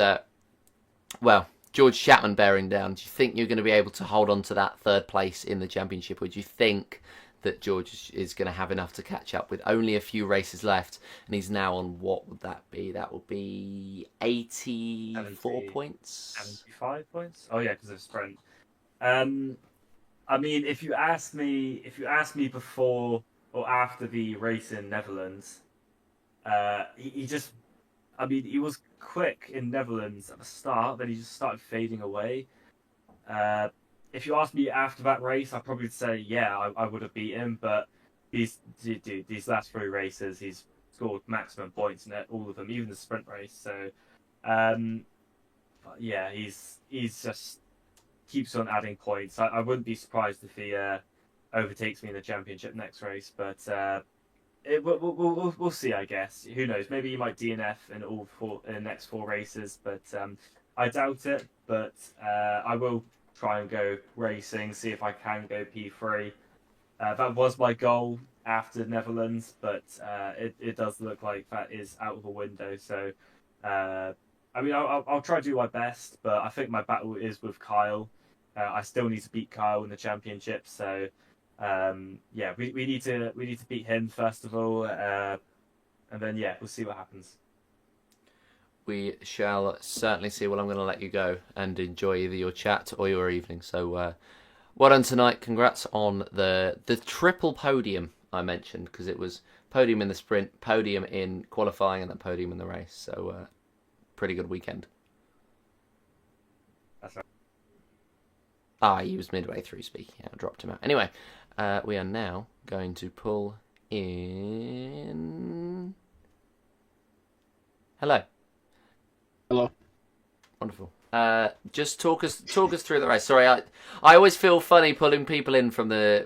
well, George Chapman bearing down, do you think you're going to be able to hold on to that third place in the championship, or do you think that George is going to have enough to catch up with only a few races left, and he's now on, what would that be? That would be 84 points? 75 points? Oh yeah, because of sprint. I mean, if you asked me before or after the race in Netherlands, he was quick in Netherlands at the start, then he just started fading away. If you asked me after that race, I'd probably say, yeah, I would have beat him, but these last 3 races, he's scored maximum points in all of them, even the sprint race. So, but yeah, he's just keeps on adding points. I wouldn't be surprised if he overtakes me in the championship next race, but we'll see, I guess. Who knows? Maybe he might DNF in the next 4 races, but I doubt it. But I will try and go racing, see if I can go P3. That was my goal after Netherlands, but it does look like that is out of the window. So, I mean, I'll try to do my best, but I think my battle is with Kyle. I still need to beat Kyle in the championship, so we need to beat him first of all, and then we'll see what happens. We shall certainly see. Well, I'm going to let you go and enjoy either your chat or your evening. So, well done tonight. Congrats on the triple podium I mentioned, because it was podium in the sprint, podium in qualifying, and then podium in the race. So, pretty good weekend. That's right. He was midway through speaking. I dropped him out. Anyway, we are now going to pull in. Hello. Hello. Wonderful. Just talk us through the race. Sorry, I always feel funny pulling people in from the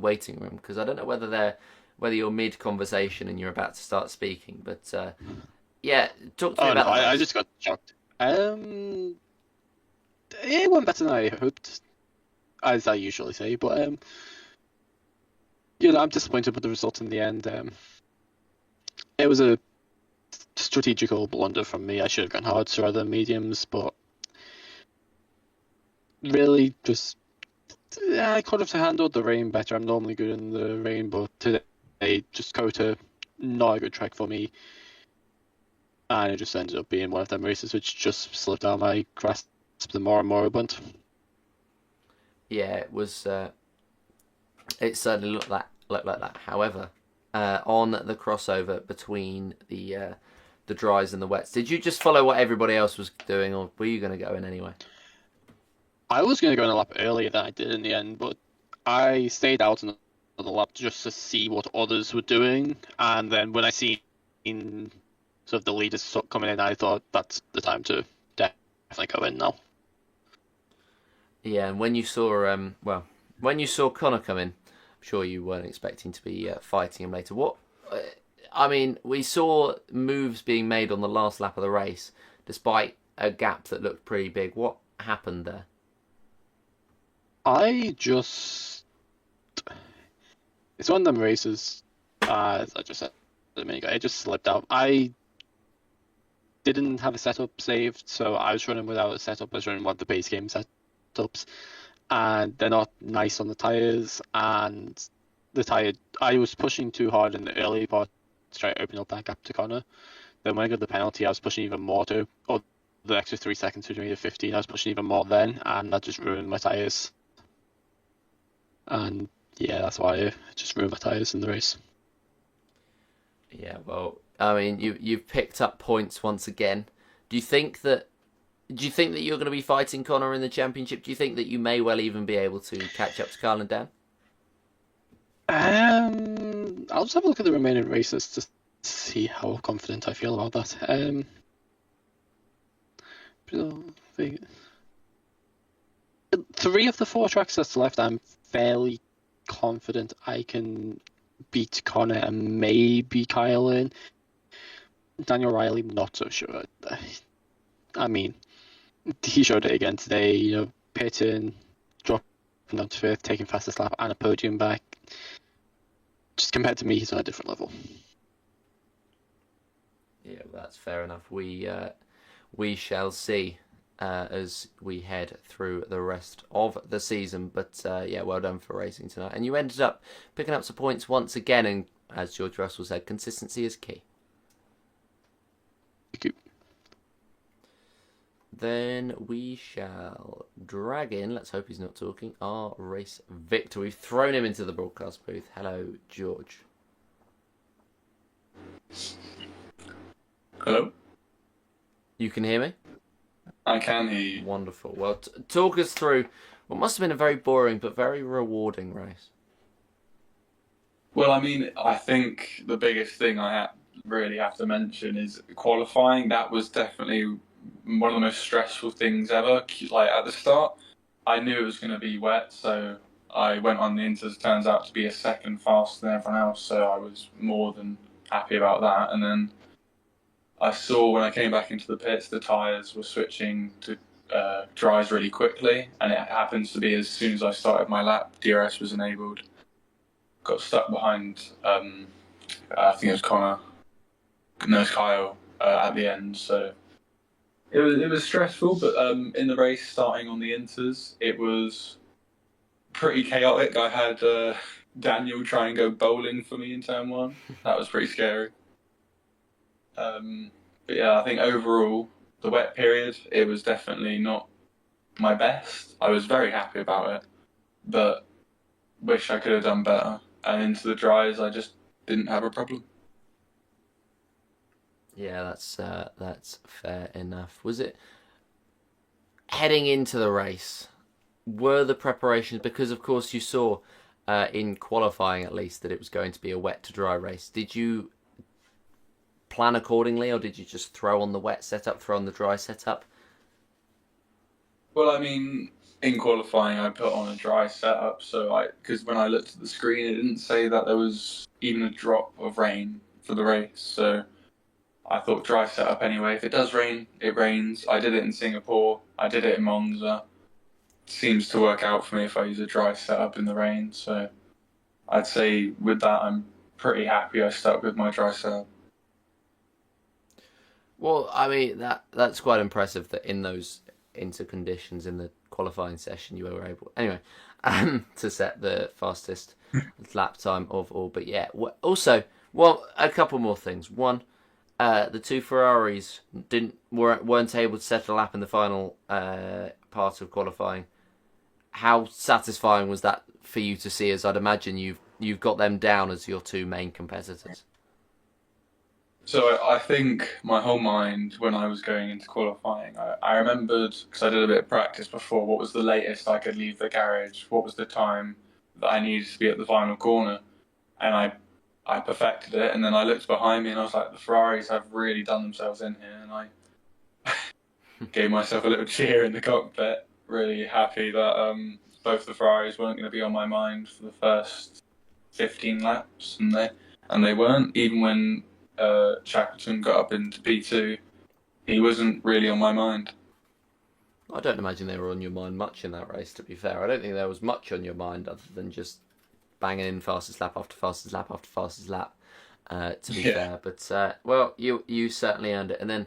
waiting room, because I don't know whether you're mid conversation and you're about to start speaking. But talk to me about. I just got shocked. it went better than I hoped, as I usually say. But I'm disappointed with the result in the end. It was a strategical blunder from me. I should have gone hards rather than mediums, but really, just I could have handled the rain better. I'm normally good in the rain, but today, just Kota, not a good track for me. And it just ended up being one of them races which just slipped out of my grasp the more and more it went. Yeah, it was. It certainly looked like that. However, on the crossover between the dries and the wets, did you just follow what everybody else was doing, or were you going to go in anyway? I was going to go in a lap earlier than I did in the end, but I stayed out in the lap just to see what others were doing, and then when I seen sort of the leaders coming in, I thought that's the time to definitely go in now. Yeah, and when you saw when you saw Connor come in, I'm sure you weren't expecting to be fighting him later. I mean, we saw moves being made on the last lap of the race, despite a gap that looked pretty big. What happened there? It's one of them races, as I just said a minute ago, it just slipped out. I didn't have a setup saved, so I was running without a setup. I was running one of the base game setups, and they're not nice on the tyres, and I was pushing too hard in the early part to try to open up that gap to Connor. Then when I got the penalty, I was pushing even more or the extra 3 seconds to me to 15, I was pushing even more then, and that just ruined my tyres. And yeah, that's why I just ruined my tyres in the race. Yeah, well, I mean, you've picked up points once again. Do you think that you're going to be fighting Connor in the championship? Do you think that you may well even be able to catch up to Carl and Dan? I'll just have a look at the remaining races to see how confident I feel about that. Three of the 4 tracks that's left, I'm fairly confident I can beat Connor and maybe Kyle in. Daniel Riley, not so sure. I mean, he showed it again today, pitting, dropping down to 5th, taking fastest lap and a podium back. Just compared to me, he's on a different level. Yeah, that's fair enough. We shall see as we head through the rest of the season. But yeah, well done for racing tonight. And you ended up picking up some points once again. And as George Russell said, consistency is key. Thank you. Then we shall drag in, let's hope he's not talking, our race victor. We've thrown him into the broadcast booth. Hello, George. Hello? You can hear me? I can hear you. Wonderful. Well, talk us through what must have been a very boring but very rewarding race. Well, I mean, I think the biggest thing I really have to mention is qualifying. That was definitely one of the most stressful things ever. Like, at the start, I knew it was going to be wet, so I went on the inters. Turns out to be a second faster than everyone else, so I was more than happy about that. And then I saw when I came back into the pits, the tyres were switching to dries really quickly, and it happens to be as soon as I started my lap, DRS was enabled. Got stuck behind, I think it was Connor, no, it was Kyle at the end, so it was stressful, but in the race, starting on the inters, it was pretty chaotic. I had Daniel try and go bowling for me in turn 1. That was pretty scary. But yeah, I think overall, the wet period, it was definitely not my best. I was very happy about it, but wish I could have done better. And into the dries, I just didn't have a problem. Yeah, that's fair enough. Was it heading into the race? Were the preparations, because of course you saw in qualifying at least that it was going to be a wet to dry race. Did you plan accordingly, or did you just throw on the wet setup, throw on the dry setup? Well, I mean, in qualifying, I put on a dry setup, because when I looked at the screen, it didn't say that there was even a drop of rain for the race, so I thought dry setup anyway. If it does rain, it rains. I did it in Singapore. I did it in Monza. Seems to work out for me if I use a dry setup in the rain. So I'd say with that, I'm pretty happy I stuck with my dry setup. Well, I mean that's quite impressive that in those interconditions in the qualifying session you were able to set the fastest lap time of all. But yeah, also, well, a couple more things. One, the two Ferraris weren't able to set a lap in the final part of qualifying. How satisfying was that for you to see? As I'd imagine you've got them down as your two main competitors. So I think my whole mind when I was going into qualifying, I remembered, because I did a bit of practice before, what was the latest I could leave the garage, what was the time that I needed to be at the final corner, and I perfected it, and then I looked behind me and I was like, the Ferraris have really done themselves in here, and I gave myself a little cheer in the cockpit, really happy that both the Ferraris weren't going to be on my mind for the first 15 laps, and they weren't, even when Shackleton got up into P2, he wasn't really on my mind. I don't imagine they were on your mind much in that race, to be fair. I don't think there was much on your mind other than just banging in fastest lap after fastest lap after fastest lap, to be fair. But, well, you certainly earned it. And then,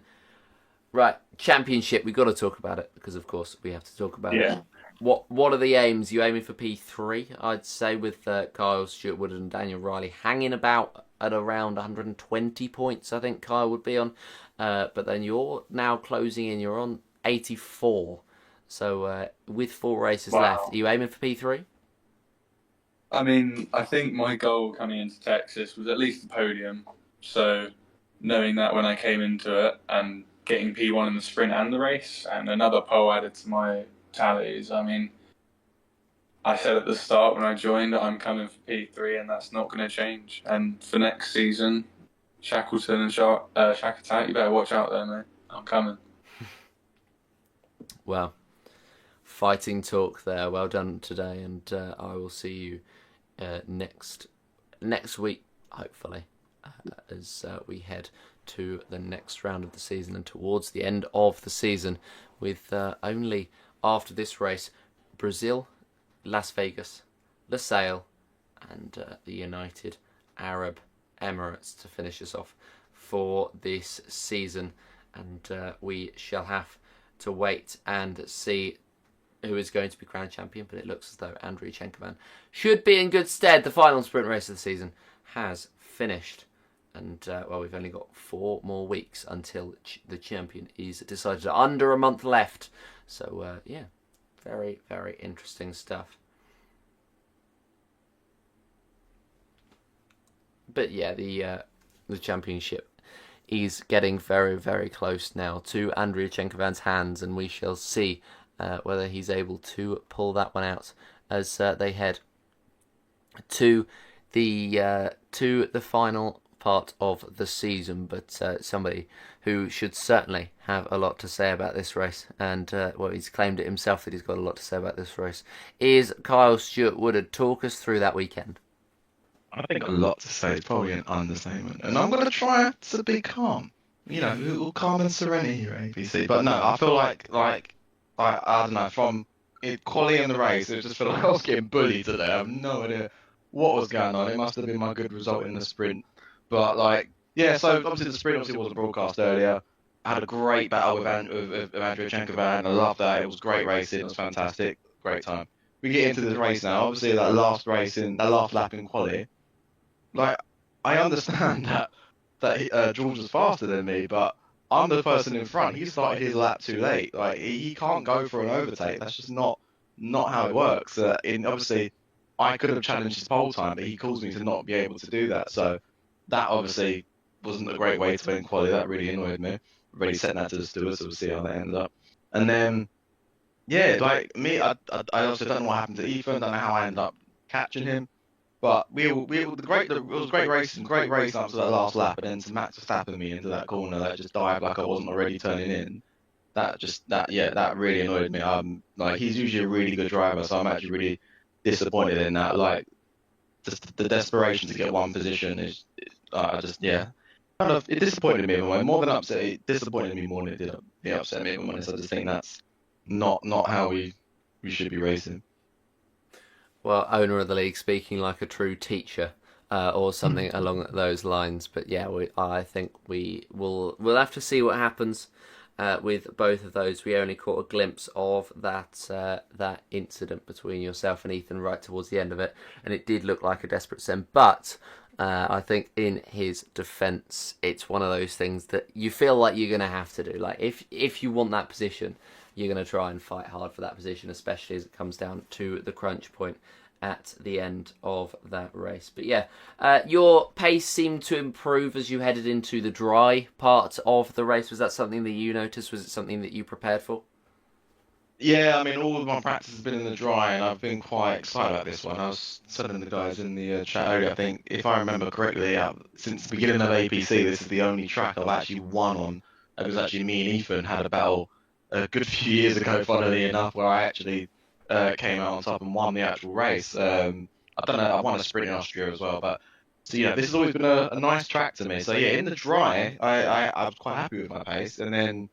right, championship, we've got to talk about it, because, of course, we have to talk about it. What are the aims? You aiming for P3, I'd say, with Kyle, Stuart Woodard and Daniel Riley hanging about at around 120 points, I think Kyle would be on. But then you're now closing in, you're on 84. So with 4 races left, are you aiming for P3? I mean, I think my goal coming into Texas was at least the podium. So knowing that when I came into it and getting P1 in the sprint and the race and another pole added to my tallies, I mean, I said at the start when I joined, I'm coming for P3, and that's not going to change. And for next season, Shackleton and Shackleton, you better watch out there, mate. I'm coming. Well, fighting talk there. Well done today, and I will see you next week, hopefully, as we head to the next round of the season and towards the end of the season, with only after this race, Brazil, Las Vegas, Losail, and the United Arab Emirates to finish us off for this season. And we shall have to wait and see who is going to be crowned champion. But it looks as though Andriy Chenkovan should be in good stead. The final sprint race of the season has finished. And, well, we've only got 4 more weeks until the champion is decided. Under a month left. So, yeah. Very, very interesting stuff. But yeah, the championship is getting very, very close now to Andriy Chenkovan's hands, and we shall see whether he's able to pull that one out as they head to the final part of the season. But somebody who should certainly have a lot to say about this race, and well, he's claimed it himself that he's got a lot to say about this race, is Kyle Stuart Woodard. Talk us through that weekend. I think a lot to say is probably an understatement, and I'm going to try to be calm. You know, calm and serenity here, APC. But no, I feel like I don't know, from quality in the race, it just felt like I was getting bullied today. I have no idea what was going on. It must have been my good result in the sprint. But, yeah, so obviously the sprint wasn't broadcast earlier. I had a great battle with Andriy Chenkovan. I loved that. It was great racing. It was fantastic. Great time. We get into this race now. Obviously, that last lap in quali. I understand that George was faster than me, but I'm the person in front. He started his lap too late. He can't go for an overtake. That's just not how it works. Obviously, I could have challenged his pole time, but he caused me to not be able to do that. So that obviously wasn't a great way to win quali. That really annoyed me. Already sent that to the stewards, so we'll see how that ends up. And then, yeah, I also don't know what happened to Ethan. Don't know how I ended up catching him. But it was great racing, great race up to that last lap, and then to Max Verstappen me into that corner that just dived like I wasn't already turning in. That really annoyed me. He's usually a really good driver, so I'm actually really disappointed in that. Just the desperation to get one position is, I kind of it disappointed me, more than upset. It disappointed me more than it upset me. If I'm honest, I just think that's not how we should be racing. Well, owner of the league speaking like a true teacher, or something along those lines. But yeah, I think we'll have to see what happens with both of those. We only caught a glimpse of that incident between yourself and Ethan right towards the end of it, and it did look like a desperate send. But I think in his defence, it's one of those things that you feel like you're going to have to do. Like if you want that position, you're going to try and fight hard for that position, especially as it comes down to the crunch point at the end of that race. But yeah, your pace seemed to improve as you headed into the dry part of the race. Was that something that you noticed? Was it something that you prepared for? Yeah, I mean, all of my practice has been in the dry, and I've been quite excited about this one. I was telling the guys in the chat earlier, I think, if I remember correctly, since the beginning of APC, this is the only track I've actually won on. It was actually me and Ethan had a battle a good few years ago, funnily enough, where I actually came out on top and won the actual race. I don't know, I won a sprint in Austria as well, but so yeah, this has always been a nice track to me. So yeah, in the dry, I was quite happy with my pace, and then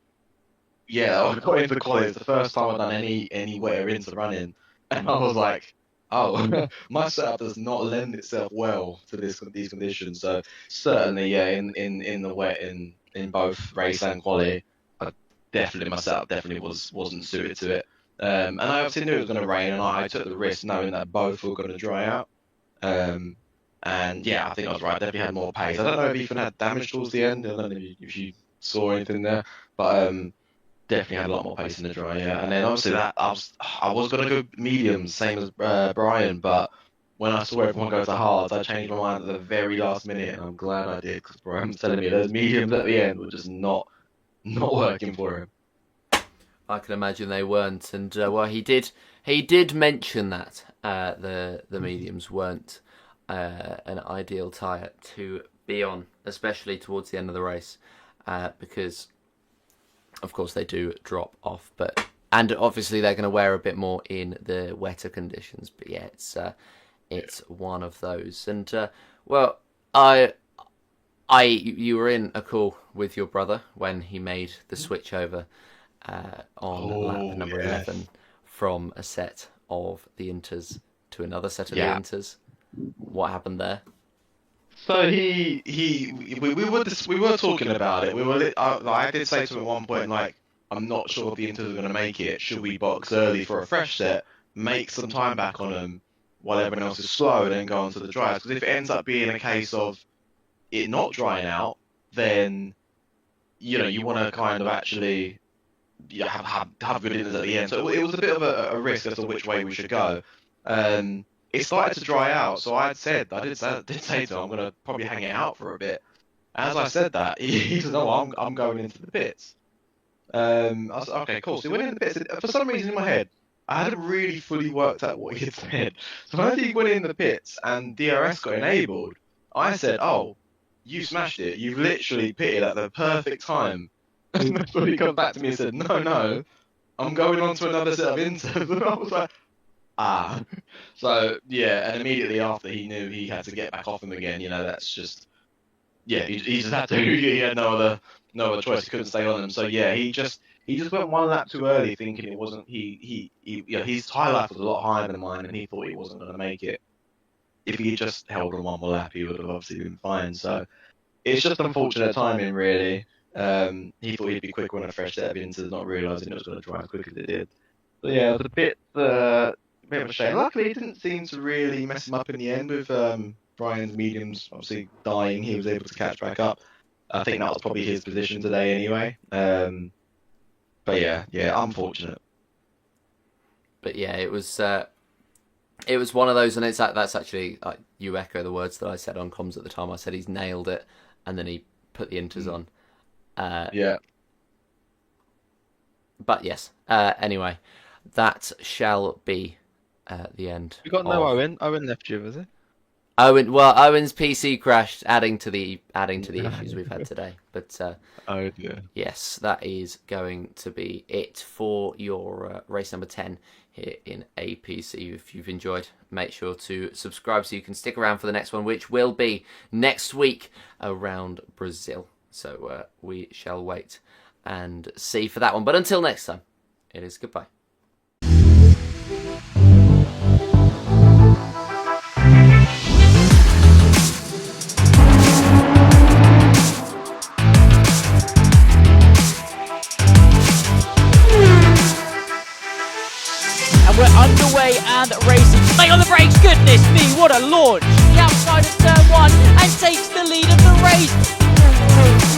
yeah, I got into quali. The first time I've done anywhere into running, and I was like, oh, my setup does not lend itself well to these conditions. So certainly, yeah, in the wet in both race and quali, my setup definitely wasn't suited to it. And I obviously knew it was going to rain, and I took the risk knowing that both were going to dry out. And yeah, I think I was right. Definitely had more pace. I don't know if Ethan had damage towards the end. I don't know if you saw anything there, but definitely had a lot more pace in the dry. Yeah, and then obviously that I was going to go mediums, same as Brian, but when I saw everyone go to hards, I changed my mind at the very last minute, and I'm glad I did because Brian was telling me those mediums at the end were just not working for him. I can imagine they weren't, and well, he did mention that the mediums weren't an ideal tyre to be on, especially towards the end of the race, because of course they do drop off, and obviously they're going to wear a bit more in the wetter conditions. But yeah, it's one of those, and well, you were in a call with your brother when he made the switch over on lap number 11 from a set of the Inters to another set of the Inters. What happened there? So we were talking about it. I did say to him at one point, like, I'm not sure if the Inters are going to make it. Should we box early for a fresh set, make some time back on them while everyone else is slow, and then go on to the dryers? Because if it ends up being a case of it not drying out, then you want to kind of actually have good inners at the end. So it was a bit of a risk as to which way we should go. It started to dry out, so I did say to him, I'm going to probably hang it out for a bit. As I said that, he said, no, I'm going into the pits. I was like, okay, cool. So he went in the pits. For some reason in my head, I hadn't really fully worked out what he had said. So when he went in the pits and DRS got enabled, I said, oh, you smashed it. You've literally pitted at the perfect time. And that's when he come back to me and said, no, I'm going on to another set of inters. And I was like, So, yeah, and immediately after he knew he had to get back off him again, that's just, yeah, he just had to. He had no other choice. He couldn't stay on him. So, yeah, he just went one lap too early, thinking it wasn't, his high life was a lot higher than mine, and he thought he wasn't going to make it. If he just held on one more lap, he would have obviously been fine. So, it's just unfortunate timing, really. He thought he'd be quicker on a fresh set of inters, not realising it was going to dry as quick as it did. So, yeah, it was a bit of a shame. Luckily, it didn't seem to really mess him up in the end with Brian's mediums obviously dying. He was able to catch back up. I think that was probably his position today anyway. But yeah, unfortunate. But yeah, it was one of those, and that's actually, you echo the words that I said on comms at the time. I said he's nailed it, and then he put the inters on. Yeah. But yes, anyway, that shall be the end. You got no Owen. Owen left you, was he? Owen's PC crashed, adding to the issues we've had today. But Oh dear. yes, that is going to be it for your race number 10 here in APC. If you've enjoyed, make sure to subscribe so you can stick around for the next one, which will be next week around Brazil. So we shall wait and see for that one. But until next time, it is goodbye. And we're underway and racing. Stay on the brakes, goodness me, what a launch! The outside of turn 1 and takes the lead of the race.